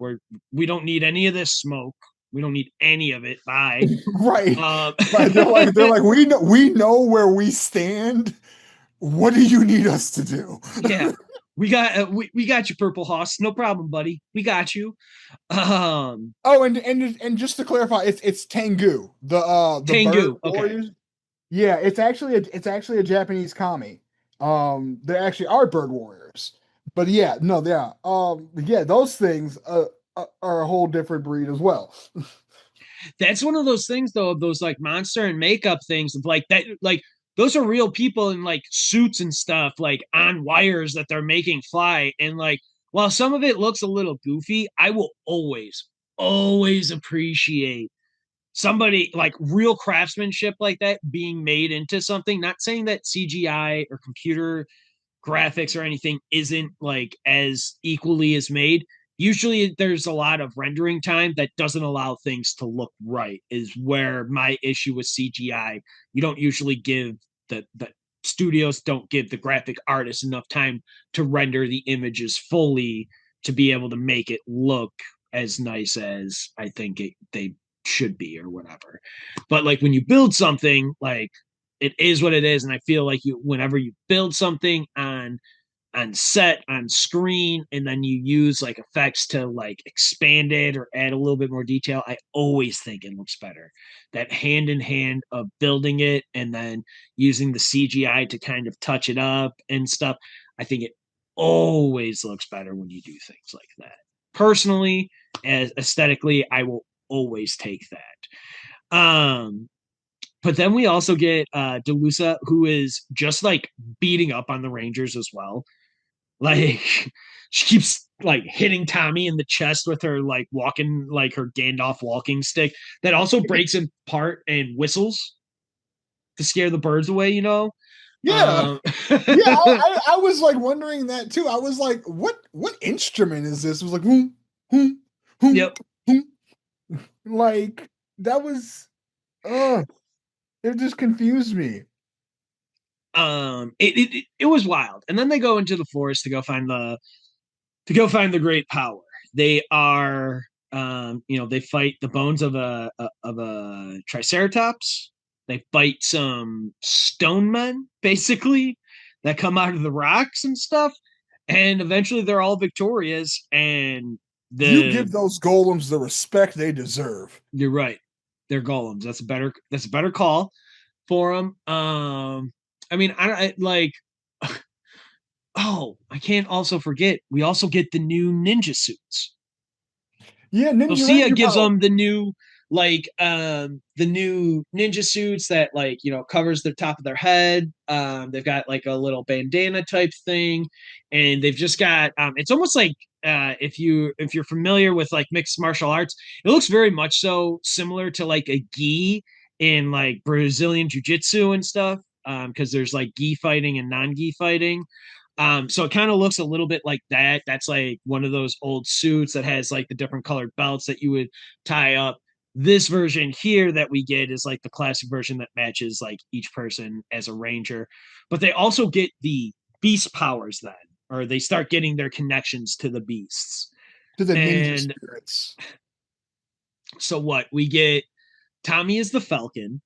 We don't need any of this smoke. We don't need any of it. Bye. Right. Um, But they're like, we know where we stand. What do you need us to do? yeah, we got you, Purple Hoss. No problem, buddy. We got you. Oh, and just to clarify, it's Tengu, the bird Tengu. Okay. warriors. Yeah, it's actually a Japanese kami. They actually are bird warriors. But yeah, no, yeah. Yeah, those things are a whole different breed as well. That's one of those things though, of those like monster and makeup things of like that, like those are real people in like suits and stuff, like on wires that they're making fly. And like while some of it looks a little goofy, I will always appreciate somebody like real craftsmanship like that being made into something. Not saying that CGI or computer graphics or anything isn't like as equally as made. Usually there's a lot of rendering time that doesn't allow things to look right, is where my issue with CGI. You don't usually give the studios don't give the graphic artists enough time to render the images fully to be able to make it look as nice as I think they should be or whatever. But like when you build something, like it is what it is, and I feel like you whenever you build something on set on screen and then you use like effects to like expand it or add a little bit more detail, I always think it looks better. That hand in hand of building it and then using the CGI to kind of touch it up and stuff, I think it always looks better when you do things like that. Personally, as aesthetically, I will always take that. But then we also get Delusa, who is just like beating up on the Rangers as well. Like she keeps like hitting Tommy in the chest with her like walking like her Gandalf walking stick that also breaks apart and whistles to scare the birds away, you know? Yeah. Um Yeah, I was like wondering that too. I was like, what instrument is this? It was like, whoom, whoom, Yep. whoom. Like that was it just confused me. It was wild. And then they go into the forest to go find the great power. They are they fight the bones of a triceratops. They fight some stone men, basically, that come out of the rocks and stuff. And eventually they're all victorious. And You the give those golems the respect they deserve. you're right. They're golems. That's a better call for them. I mean, I like oh, I can't also forget. We also get the new ninja suits. Yeah, So Ninja Sia Ranger gives power. them the new ninja suits that like covers the top of their head. They've got like a little bandana type thing, and they've just got it's almost like if you're familiar with like mixed martial arts, it looks very much so similar to like a gi in like Brazilian jiu-jitsu and stuff. Because there's like gi fighting and non-gi fighting. So it kind of looks a little bit like that. That's like one of those old suits that has like the different colored belts that you would tie up. This version here that we get is like the classic version that matches like each person as a ranger. But they also get the beast powers then, or they start getting their connections to the beasts. To the ninja And spirits. so what? We get Tommy is the falcon.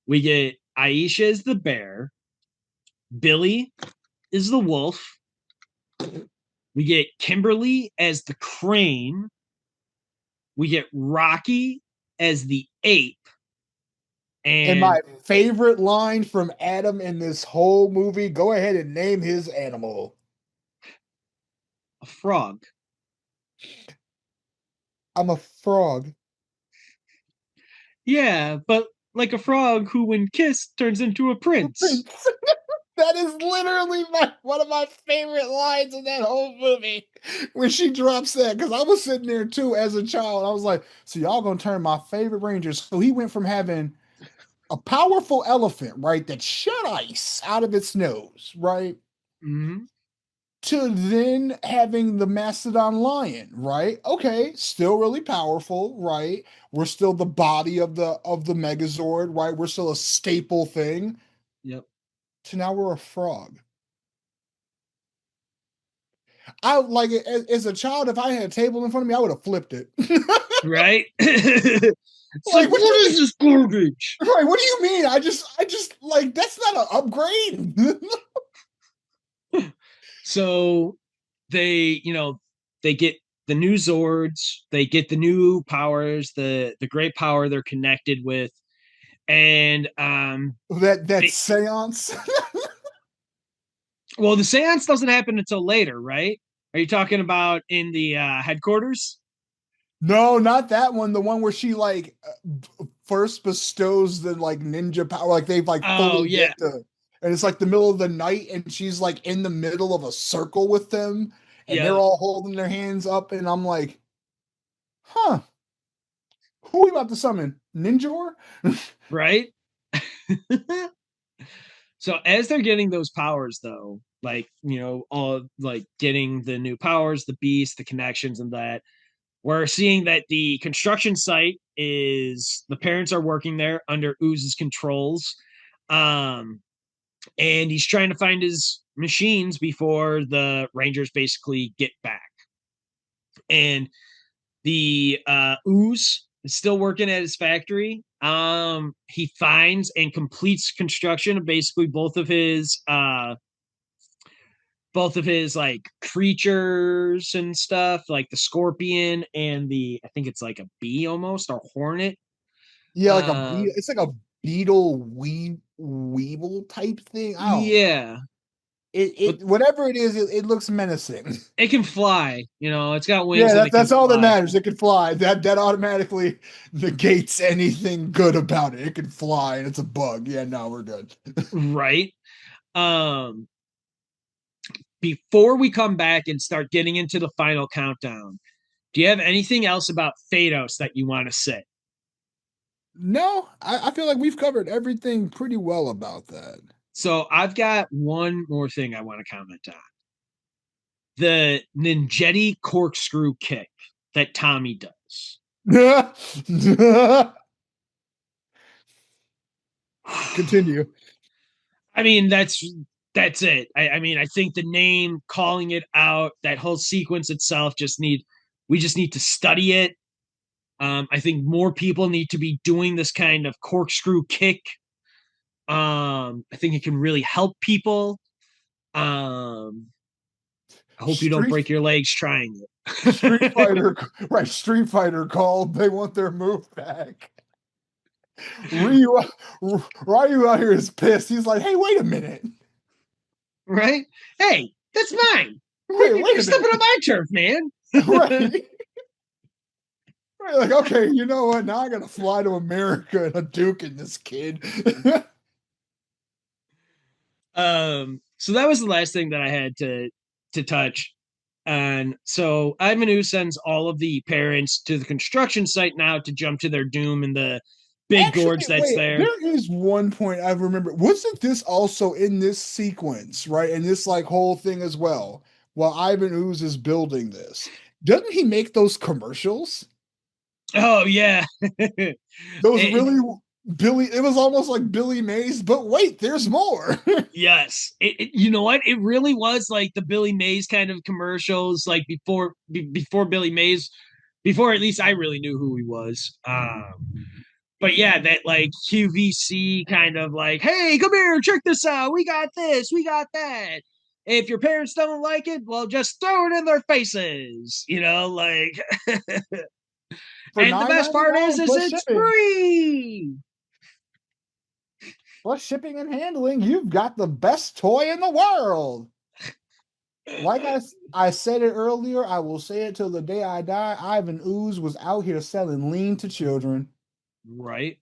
We get Aisha is the bear. Billy is the wolf. We get Kimberly as the crane. We get Rocky as the ape And and my favorite line from Adam in this whole movie, go ahead and name his animal. a frog. I'm a frog. Yeah, but like a frog who, when kissed, turns into a prince. Prince. That is literally one of my favorite lines in that whole movie when she drops that. Because I was sitting there too as a child. I was like, so y'all gonna turn my favorite Rangers. So he went from having a powerful elephant, right, that shot ice out of its nose, right, Mm-hmm. to then having the mastodon lion, right? Okay, still really powerful, right? We're still the body of the Megazord, right? We're still a staple thing. Yep. So now we're a frog. I like as a child, if I had a table in front of me, I would have flipped it. Right? It's like, Like, what do what you is this garbage? mean? Right, what do you mean? I just like that's not an upgrade. So they get the new Zords, they get the new powers, the great power they're connected with, and That they, seance. well, the seance doesn't happen until later, right? Are you talking about in the headquarters? No, not that one. The one where she like first bestows the like ninja power, like they've like Oh fully yeah, get the, and it's like the middle of the night, and she's like in the middle of a circle with them, and yeah, they're all holding their hands up, and I'm like, huh, who are we about to summon? Ninja? right. So as they're getting those powers, though, like all like getting the new powers, the beast, the connections, and that, we're seeing that the construction site is the parents are working there under Ooze's controls. Um, and he's trying to find his machines before the Rangers basically get back. And the Ooze is still working at his factory. He finds and completes construction of basically both of his like creatures and stuff, like the scorpion and the, I think it's like a bee almost, or hornet. Yeah, like a Uh, beetle. It's like a beetle weevil type thing. I don't know. yeah, but It whatever it is, it looks menacing. it can fly. It's got Yeah, wings and it can that's all that fly. matters. It can fly. That automatically negates anything good about it. It can fly and it's a bug. Yeah, no, we're good. Right. Um, Before we come back and start getting into the final countdown, do you have anything else about Phaedos that you want to say? No, I feel like we've covered everything pretty well about that. So I've got one more thing I want to comment on: the ninjetti corkscrew kick that Tommy does. Continue. I mean, that's it. I mean, I think the name, calling it out, that whole sequence itself, we just need to study it. I think more people need to be doing this kind of corkscrew kick. I think it can really help people. Um, I hope you don't Street break your legs trying Street it. Fighter, right? Street Fighter called. They want their move back. Ryu, Ryu out here is pissed. He's like, "Hey, wait a minute! Right? Hey, that's mine. Wait You're a stepping minute! on my turf, man. Right? Right, like, okay, you know what? Now I gotta fly to America and a Duke in this kid." So that was the last thing that I had to touch. And so Ivanhoe sends all of the parents to the construction site now to jump to their doom in the big gorge Actually, that's wait, there. there is one point I remember. Wasn't this also in this sequence, right? In this like whole thing as well, while Ivan Ooze is building this, doesn't he make those commercials? Oh yeah. Those really Billy, it was almost like Billy Mays, but wait, there's more. Yes, you know what? It really was like the Billy Mays kind of commercials, like before Billy Mays, before at least I really knew who he was. But yeah, that like QVC kind of like, hey, come here, check this out. We got this, we got that. If your parents don't like it, well, just throw it in their faces. Like, For and the best part 9.99 is plus it's shipping. free. Plus shipping and handling, you've got the best toy in the world. Like I said it earlier, I will say it till the day I die. Ivan Ooze was out here selling lean to children. Right.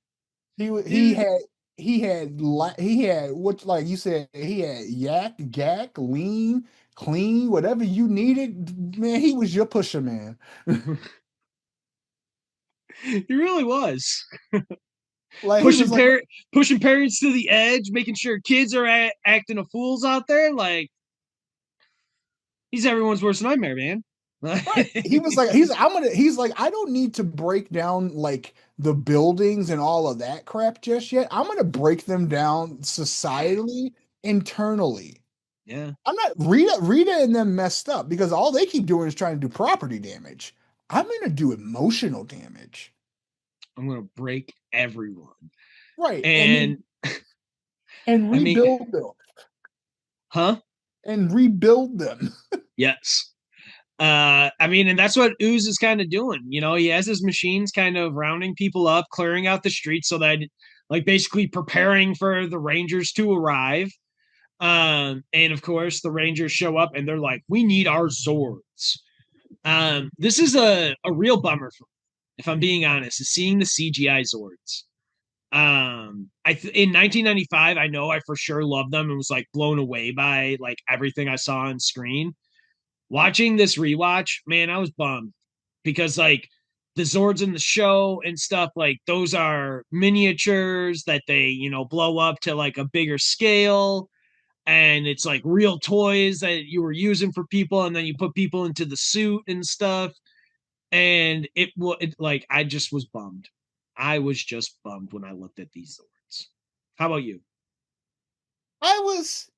He had he had what, like you said, he had yak, gack, lean, clean, whatever you needed. Man, he was your pusher man. He really was. Like he pushing was like, par- pushing parents to the edge, making sure kids are acting a fools out there. Like, he's everyone's worst nightmare, man. right. He was like, he's like, I don't need to break down like the buildings and all of that crap just yet. I'm gonna break them down societally, internally. Yeah, I'm not Rita and them messed up because all they keep doing is trying to do property damage. I'm gonna do emotional damage. I'm gonna break everyone. Right. And And I mean, rebuild them. huh? And rebuild them. Yes. I mean, and that's what Ooze is kind of doing. He has his machines kind of rounding people up, clearing out the streets so that, like, basically preparing for the Rangers to arrive. And of course, the Rangers show up and they're like, "We need our Zords." This is a real bummer, if I'm being honest, is seeing the CGI Zords. In 1995, I know I for sure loved them and was like blown away by like everything I saw on screen. Watching this rewatch, man, I was bummed because like the Zords in the show and stuff, like those are miniatures that they, blow up to like a bigger scale. And it's like real toys that you were using for people, and then you put people into the suit and stuff. And like I just was bummed. I was just bummed when I looked at these Zords. How about you? I was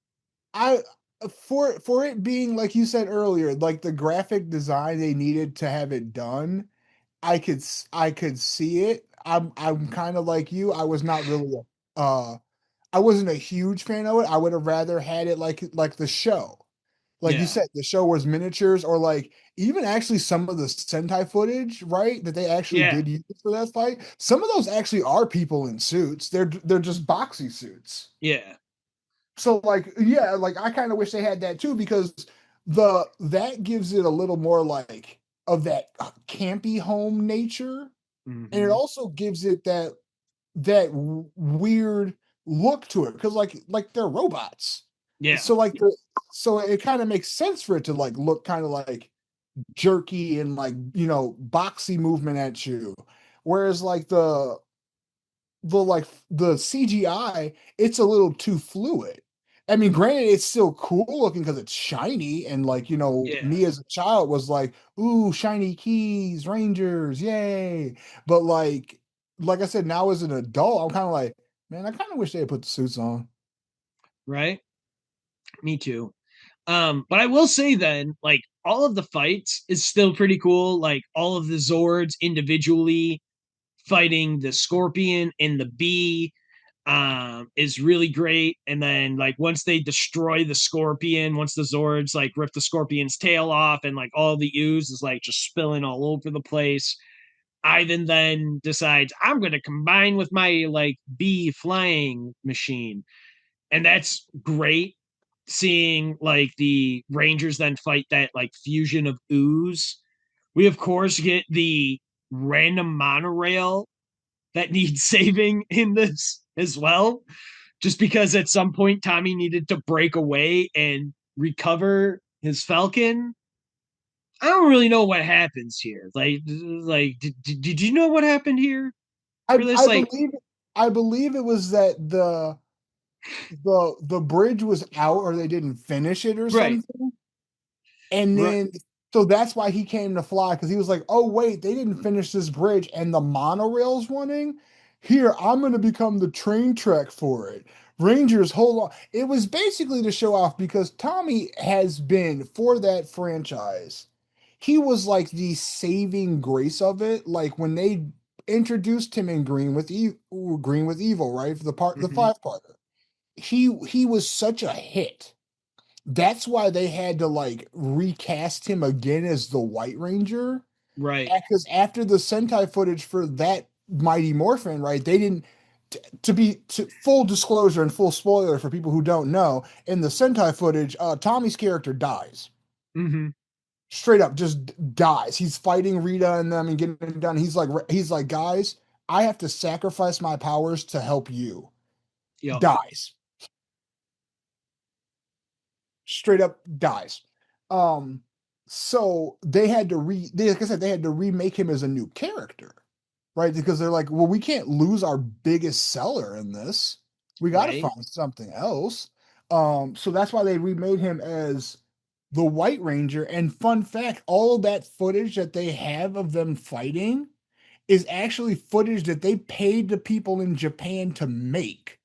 I for it being like you said earlier, like the graphic design they needed to have it done, I could see it. I'm kind of like you. I was not really I wasn't a huge fan of it. I would have rather had it like the show. Like you Yeah, said, the show was miniatures or like even actually some of the Sentai footage, right? That they actually yeah, did use for that fight. Some of those actually are people in suits. They're just boxy suits. yeah, So like yeah, like I kind of wish they had that too because the that gives it a little more like of that campy home nature, and it hmm, also gives it weird look to it because like they're robots. yeah, So like so it kind of makes sense for it to like look kind of like jerky and like boxy movement at you, whereas like the CGI, it's a little too fluid. I mean, granted, it's still cool looking because it's shiny, and like yeah, me as a child was like, "Ooh, shiny keys, Rangers, yay!" But like I said, now as an adult, I'm kind of like, man, I kind of wish they had put the suits on. right. Me too. But I will say then, like all of the fights is still pretty cool. Like all of the Zords individually fighting the Scorpion and the Bee is really great. And then like once they destroy the Scorpion, once the Zords like rip the Scorpion's tail off and like all the ooze is like just spilling all over the place. Ivan then decides I'm gonna combine with my like bee flying machine. And that's great seeing like the Rangers then fight that like fusion of ooze. We of course get the random monorail that needs saving in this as well, just because at some point Tommy needed to break away and recover his Falcon. I don't really know what happens here. Like did you know what happened here I for this? I Like, believe I believe it was that the bridge was out or they didn't finish it or right, something. And right, then, so that's why he came to fly because he was like, oh, wait, they didn't finish this bridge and the monorail's running. Here, I'm going to become the train track for it. Rangers, hold on. It was basically to show off because Tommy has been for that franchise. He was like the saving grace of it. Like when they introduced him in Green with Evil, right? For the mm-hmm, 5-parter. He was such a hit that's why they had to like recast him again as the White Ranger. right, Because after the Sentai footage for that Mighty Morphin, right? They didn't to be to full disclosure and full spoiler for people who don't know. In the Sentai footage, Tommy's character dies. mm-hmm, Straight up, just dies. He's fighting Rita and them and getting it done. He's like, guys, I have to sacrifice my powers to help you. yep, Dies. Straight up dies. Um, so like I said, they had to remake him as a new character, right? Because they're like, well, we can't lose our biggest seller in this. We got to right, find something else. So that's why they remade him as the White Ranger. And fun fact, all of that footage that they have of them fighting is actually footage that they paid the people in Japan to make.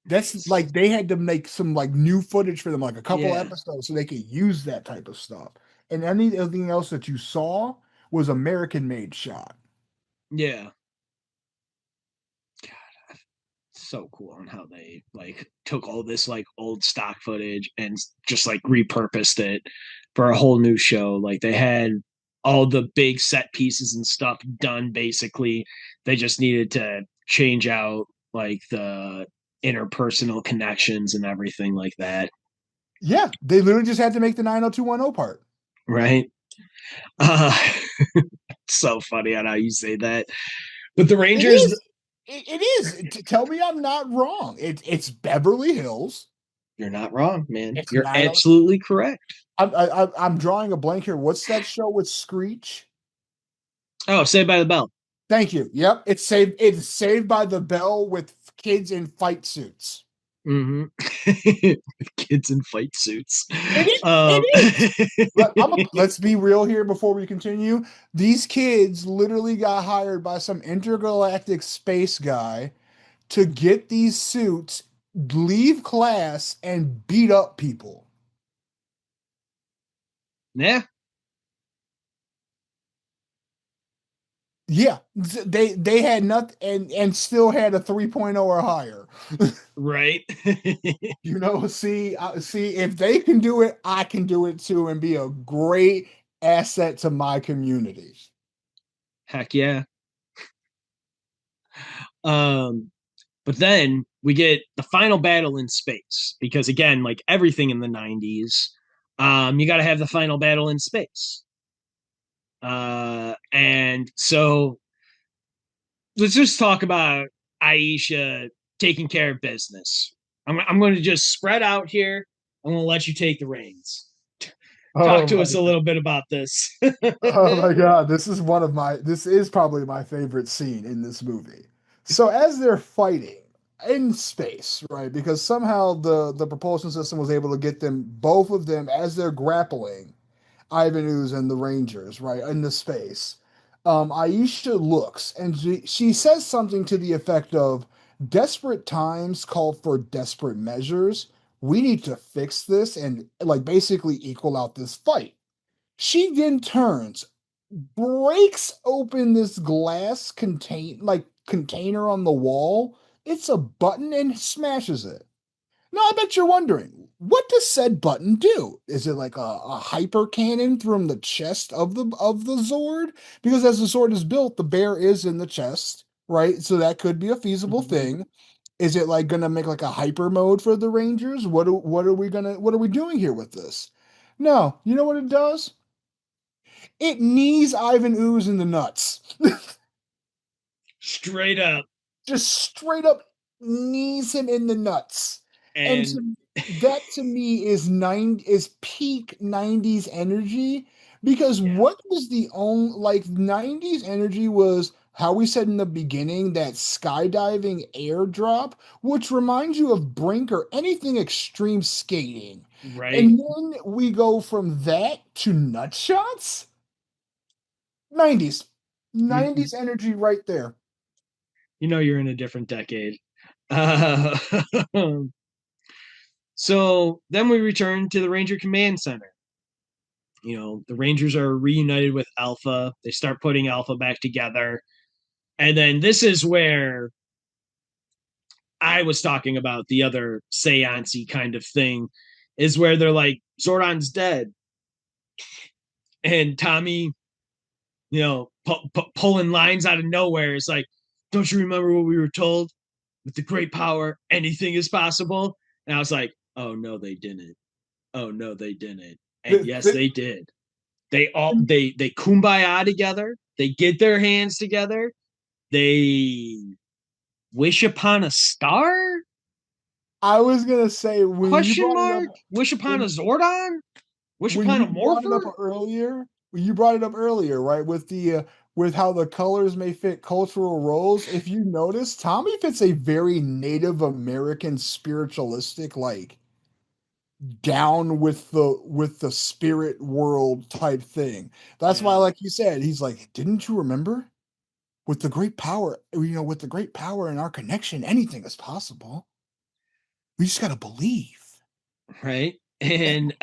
That's nice, like they had to make some like new footage for them, like a couple yeah, episodes, so they could use that type of stuff. And anything else that you saw was American made shot. yeah. So cool on how they like took all this like old stock footage and just like repurposed it for a whole new show. Like they had all the big set pieces and stuff done basically. They just needed to change out like the interpersonal connections and everything like that. Yeah, they literally just had to make the 90210 part. right? Uh, so funny on how you say that. But the It Rangers, is. It is. Tell me I'm not wrong. It's Beverly Hills. you're not wrong, man. It's You're 9. absolutely correct. I'm drawing a blank here. What's that show with Screech? Oh, Saved by the Bell. Thank you. Yep. It's Saved by the Bell with kids in fight suits. Mm-hmm. Kids in fight suits. It is. Um, It is. Let's be real here before we continue. These kids literally got hired by some intergalactic space guy to get these suits, leave class, and beat up people. yeah, Yeah, they had nothing and still had a 3.0 or higher. right. See if they can do it, I can do it too and be a great asset to my community. Heck yeah. Um, but then we get the final battle in space because again, like everything in the 90s, you got to have the final battle in space. And so let's just talk about Aisha taking care of business. I'm going to just spread out here. I'm going to let you take the reins. Talk Oh to my us a little bit about this. Oh my God, this is probably my favorite scene in this movie. So as they're fighting in space, right? Because somehow the propulsion system was able to get them both of them as they're grappling, Ivan Ooze and the Rangers, right, in the space. Aisha looks and she says something to the effect of desperate times call for desperate measures. We need to fix this and like basically equal out this fight. She then turns, breaks open this glass container on the wall. It's a button and smashes it. Now I bet you're wondering, what does said button do? Is it like a hyper cannon from the chest of the Zord? Because as the Zord is built, the bear is in the chest, right? So that could be a feasible Mhm. thing. Is it like gonna make like a hyper mode for the Rangers? What are we doing here with this? No, you know what it does? It knees Ivan Ooze in the nuts. Straight up. Just straight up knees him in the nuts. And And that to me is peak 90s energy because yeah, what was the only like 90s energy was how we said in the beginning that skydiving airdrop, which reminds you of Brink or anything extreme skating. right. And then we go from that to nut shots? 90s. You 90s energy right there. know you're in a different decade. Uh, so then we return to the Ranger Command Center. The Rangers are reunited with Alpha. They start putting Alpha back together. And then this is where I was talking about the other seance kind of thing, is where they're like, Zordon's dead. And Tommy, pulling lines out of nowhere is like, don't you remember what we were told? With the great power, anything is possible. And I was like, oh, no, they didn't. Oh, no, they didn't. And The, yes, the, they did. They kumbaya together. They get their hands together. They wish upon a star? I was gonna say when you Question brought it up mark? Wish upon a when Zordon? Wish when upon you a brought it up Morpher? earlier, when you brought it up earlier, right, with how the colors may fit cultural roles. If you notice, Tommy fits a very Native American spiritualistic, like down with the spirit world type thing. That's why, Yeah, like you said, he's like, didn't you remember? With the great power in our connection, anything is possible. We just gotta believe. right. And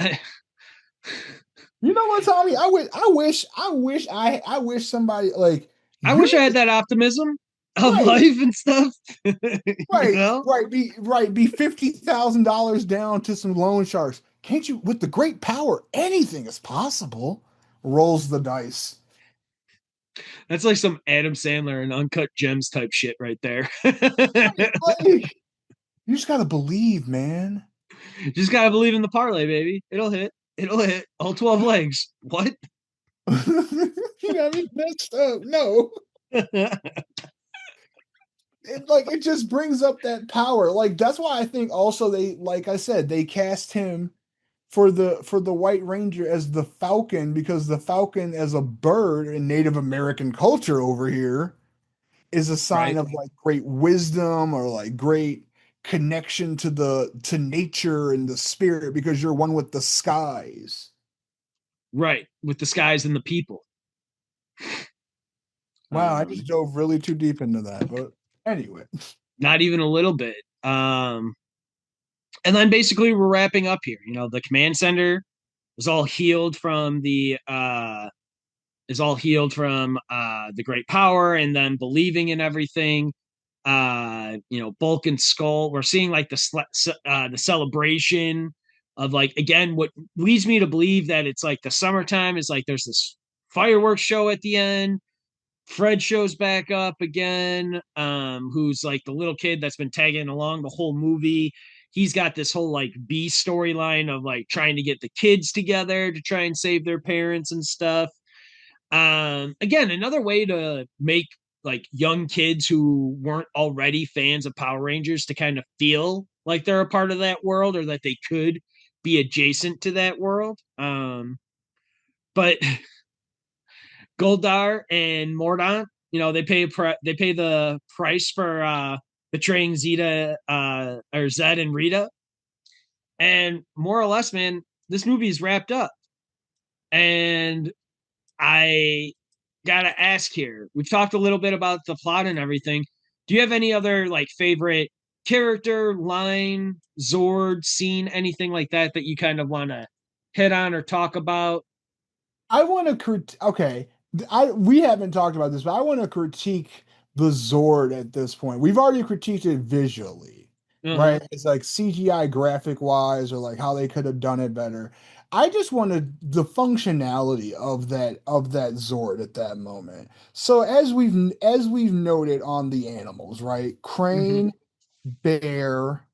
You know what, Tommy? I wish somebody like I you're wish I had that optimism of right, life and stuff. you right, know? be $50,000 down to some loan sharks. Can't you? With the great power, anything is possible. Rolls the dice. That's like some Adam Sandler and Uncut Gems type shit right there. Right, like you just gotta believe, man. Just gotta believe in the parlay, baby. It'll hit. It'll hit all 12 legs. What? You got me messed up. No. It just brings up that power. Like that's why I think also they like I said, they cast him for the White Ranger as the Falcon because the Falcon as a bird in Native American culture over here is a sign Right. of like great wisdom or like great connection to nature and the spirit because you're one with the skies. Right. With the skies and the people. Wow, I just Um, dove really too deep into that. But anyway. Not even a little bit. And then basically we're wrapping up here. You know, the command center is all healed from the great power and then believing in everything. You know, Bulk and Skull. We're seeing like the celebration of like again what leads me to believe that it's like the summertime is like there's this fireworks show at the end. Fred shows back up again, who's like the little kid that's been tagging along the whole movie. He's got this whole like B storyline of like trying to get the kids together to try and save their parents and stuff. Again, another way to make like young kids who weren't already fans of Power Rangers to kind of feel like they're a part of that world or that they could be adjacent to that world. But Goldar and Mordant, you know, they pay the price for betraying Zeta or Zed and Rita, and more or less, man, this movie is wrapped up. And I gotta ask here. We've talked a little bit about the plot and everything. Do you have any other like favorite character, line, Zord, scene, anything like that that you kind of want to hit on or talk about? I want to okay. I we haven't talked about this, but I want to critique the Zord at this point. We've already critiqued it visually, Uh huh. right? It's like CGI graphic wise, or like how they could have done it better. I just wanted the functionality of that Zord at that moment. So as we've noted on the animals, right? Mm-hmm. Crane, bear,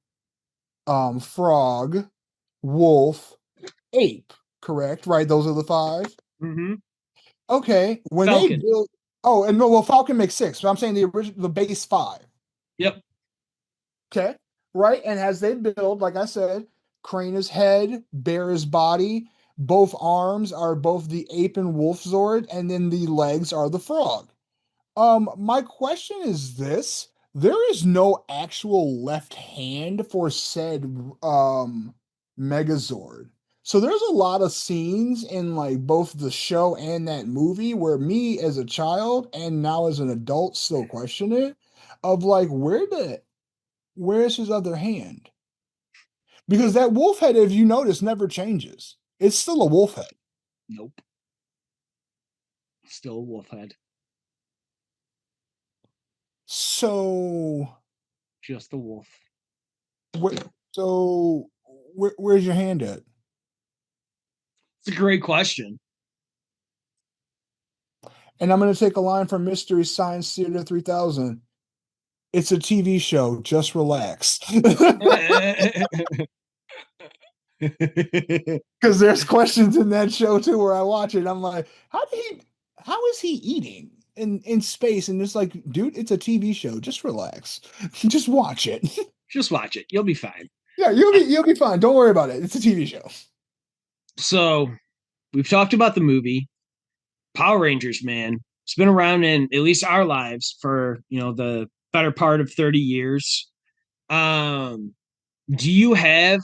frog, wolf, ape, correct? Right? Those are the five. Mm-hmm. Okay, when they Falcon. build, oh, and no, well, Falcon makes six, but I'm saying the original, the base five. Yep. Okay, right, and as they build, like I said, Crane is head, Bear is body, both arms are both the ape and wolf Zord, and then the legs are the frog. My question is this: there is no actual left hand for said Megazord. So there's a lot of scenes in like both the show and that movie where me as a child and now as an adult still question it of like where's his other hand? Because that wolf head, if you notice, never changes. It's still a wolf head. Nope. Still a wolf head. So Just a wolf. wh- where's your hand at? It's a great question. And I'm going to take a line from Mystery Science Theater 3000. It's a TV show. Just relax. Because there's questions in that show too where I watch it. I'm like, how is he eating in space? And it's like, dude, it's a TV show. Just relax. Just watch it. Just watch it. You'll be fine. Yeah, you'll be fine. Don't worry about it. It's a TV show. So we've talked about the movie Power Rangers, man. It's been around in at least our lives for, you know, the better part of 30 years. Um, do you have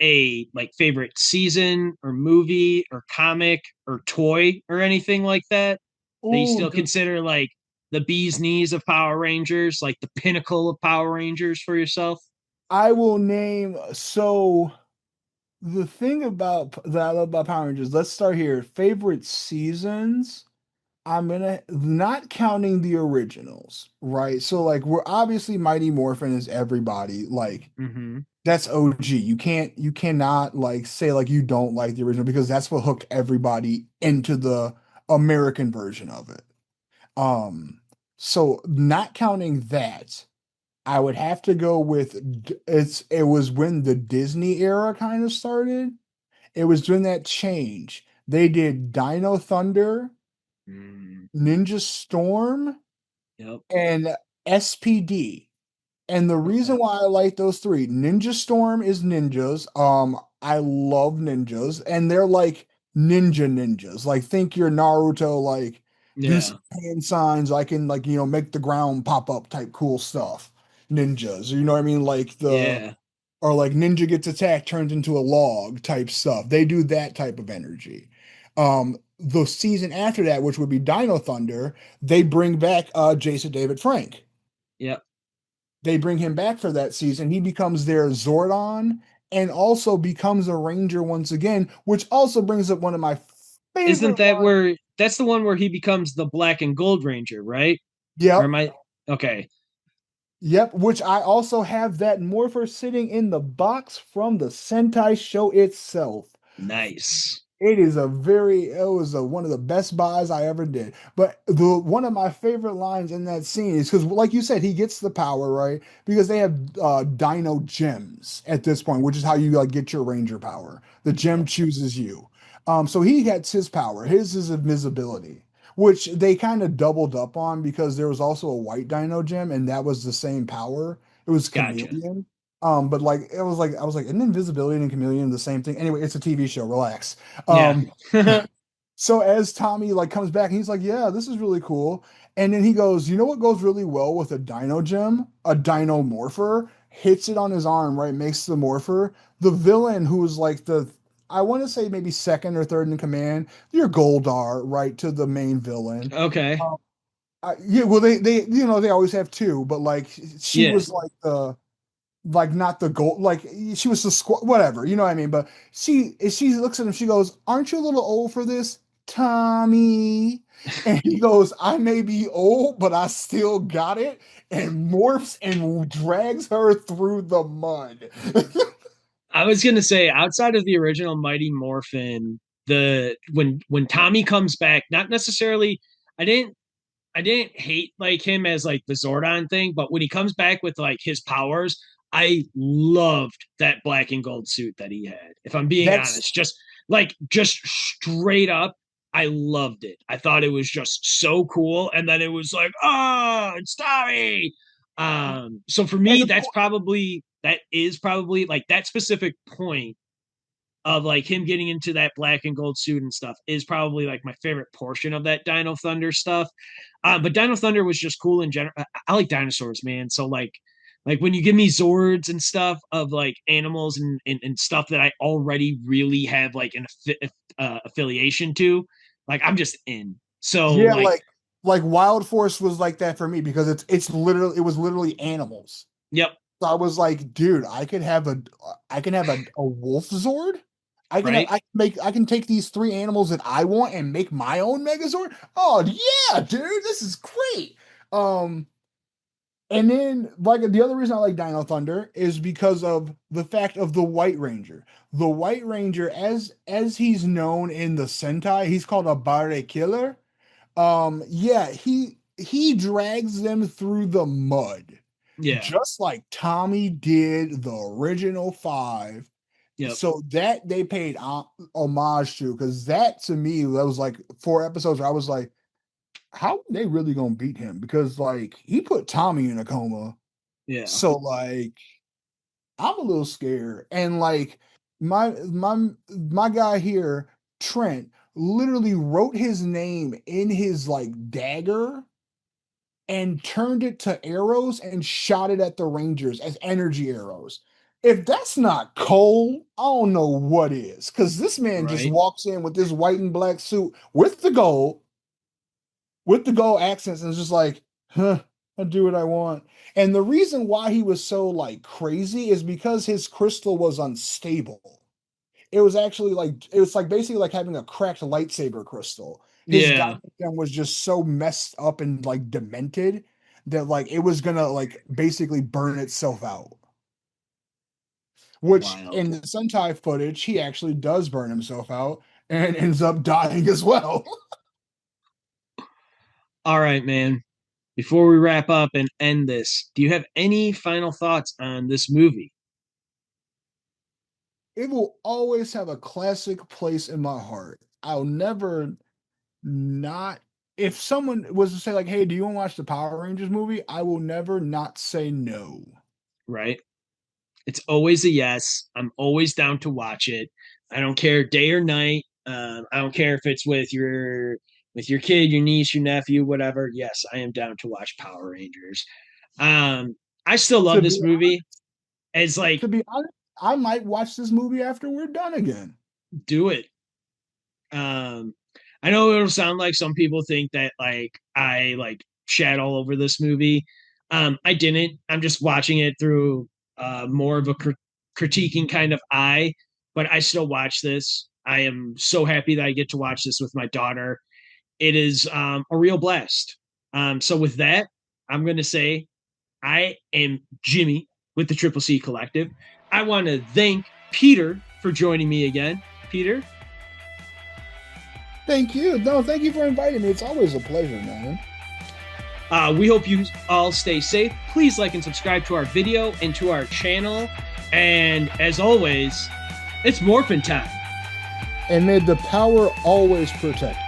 a like favorite season or movie or comic or toy or anything like that you Oh, still consider like the bee's knees of Power Rangers, like the pinnacle of Power Rangers for yourself? I will name so the thing about that I love about Power Rangers. Let's start here. Favorite seasons. I'm gonna not counting the originals, right? So like we're obviously Mighty Morphin is everybody. Like Mm-hmm. that's OG. You cannot like say like you don't like the original because that's what hooked everybody into the American version of it. Um, so not counting that, I would have to go with it was when the Disney era kind of started. It was during that change. They did Dino Thunder, Mm, Ninja Storm, yep. and SPD. And the reason Okay. why I like those three, Ninja Storm is ninjas. I love ninjas, and they're like ninjas. Like think your Naruto, like do some Yeah. hand signs. I can like make the ground pop up type cool stuff. Ninjas, you know what I mean? Like the Yeah. or like ninja gets attacked, turns into a log type stuff. They do that type of energy. The season after that, which would be Dino Thunder, they bring back Jason David Frank. Yep. They bring him back for that season. He becomes their Zordon and also becomes a Ranger once again, which also brings up one of my Isn't favorite that lines. where that's the one where he becomes the black and gold ranger, right? Or Yep, am I okay? yep, which I also have that morpher sitting in the box from the Sentai show itself. Nice. It was one of the best buys I ever did. But the one of my favorite lines in that scene is because, like you said, he gets the power, right? Because they have Dino gems at this point, which is how you like get your Ranger power. The gem Yep. chooses you. So he gets his power. His is invisibility, which they kind of doubled up on because there was also a white Dino gem, and that was the same power. It was Gotcha. chameleon. But like it was like I was like, isn't invisibility and chameleon the same thing? Anyway, it's a TV show. Relax. Yeah. Um, so as Tommy like comes back, he's like, "Yeah, this is really cool." And then he goes, "You know what goes really well with a Dino Gem? A Dino Morpher." Hits it on his arm, right? Makes the Morpher. The villain, who's like I want to say maybe second or third in command, your Goldar, right, to the main villain. Okay. Um, yeah, well, they they always have two, but like she Yeah. was like the like not the goal like she was the squad whatever you know what I mean but she looks at him she goes aren't you a little old for this Tommy and he goes I may be old but I still got it and morphs and drags her through the mud. I was gonna say outside of the original Mighty Morphin, the when Tommy comes back, not necessarily. I didn't I didn't hate like him as like the Zordon thing, but when he comes back with like his powers, I loved that black and gold suit that he had. If I'm being That's honest, just straight up, I loved it. I thought it was just so cool, and then it was like, oh, it's Tommy. So for and me, of course that is probably like that specific point of like him getting into that black and gold suit and stuff is probably like my favorite portion of that Dino Thunder stuff. But Dino Thunder was just cool in general. I like dinosaurs, man. So like when you give me Zords and stuff of like animals and stuff that I already really have like an affiliation to, like I'm just in. So yeah like, like Wild Force was like that for me because it was literally animals. yep, So I was like, dude, I can have a wolf Zord. right, I can take these three animals that I want and make my own Megazord. Oh yeah, dude, this is great. Um, and then like the other reason I like Dino Thunder is because of the fact of the White Ranger. The White Ranger, as he's known in the Sentai, he's called a Bare Killer. Yeah, he drags them through the mud yeah, just like Tommy did the original five. yep, So that they paid homage to, because that to me, that was like four episodes where I was like, how are they really gonna beat him? Because like he put Tommy in a coma. yeah, So like I'm a little scared. And like my guy here, Trent, literally wrote his name in his like dagger and turned it to arrows and shot it at the Rangers as energy arrows. If that's not cold, I don't know what is. Because this man just right, walks in with this white and black suit with the gold accents, and is just like, huh, I do what I want. And the reason why he was so like crazy is because his crystal was unstable. It was actually like it was like basically like having a cracked lightsaber crystal. His yeah, diadem was just so messed up and like demented that like it was gonna like basically burn itself out. Which wild. in the Sentai footage, he actually does burn himself out and ends up dying as well. All right, man. Before we wrap up and end this, do you have any final thoughts on this movie? it will always have a classic place in my heart. I'll never not if someone was to say like, "Hey, do you want to watch the Power Rangers movie?" I will never not say no. right? It's always a yes. I'm always down to watch it. I don't care day or night. I don't care if it's with your kid, your niece, your nephew, whatever. Yes, I am down to watch Power Rangers. I still love To be this movie. It's like to be honest, I might watch this movie after we're done again. do it. Um, I know it'll sound like some people think that like I like shat all over this movie. I didn't. I'm just watching it through more of a critiquing kind of eye, but I still watch this. I am so happy that I get to watch this with my daughter. It is a real blast. So with that, I'm going to say I am JimmE with the Triple C Collective. I want to thank Peter for joining me again. Peter, Thank you. No, thank you for inviting me. It's always a pleasure, man. we hope you all stay safe. Please like and subscribe to our video and to our channel. And as always, it's Morphin time. And may the power always protect.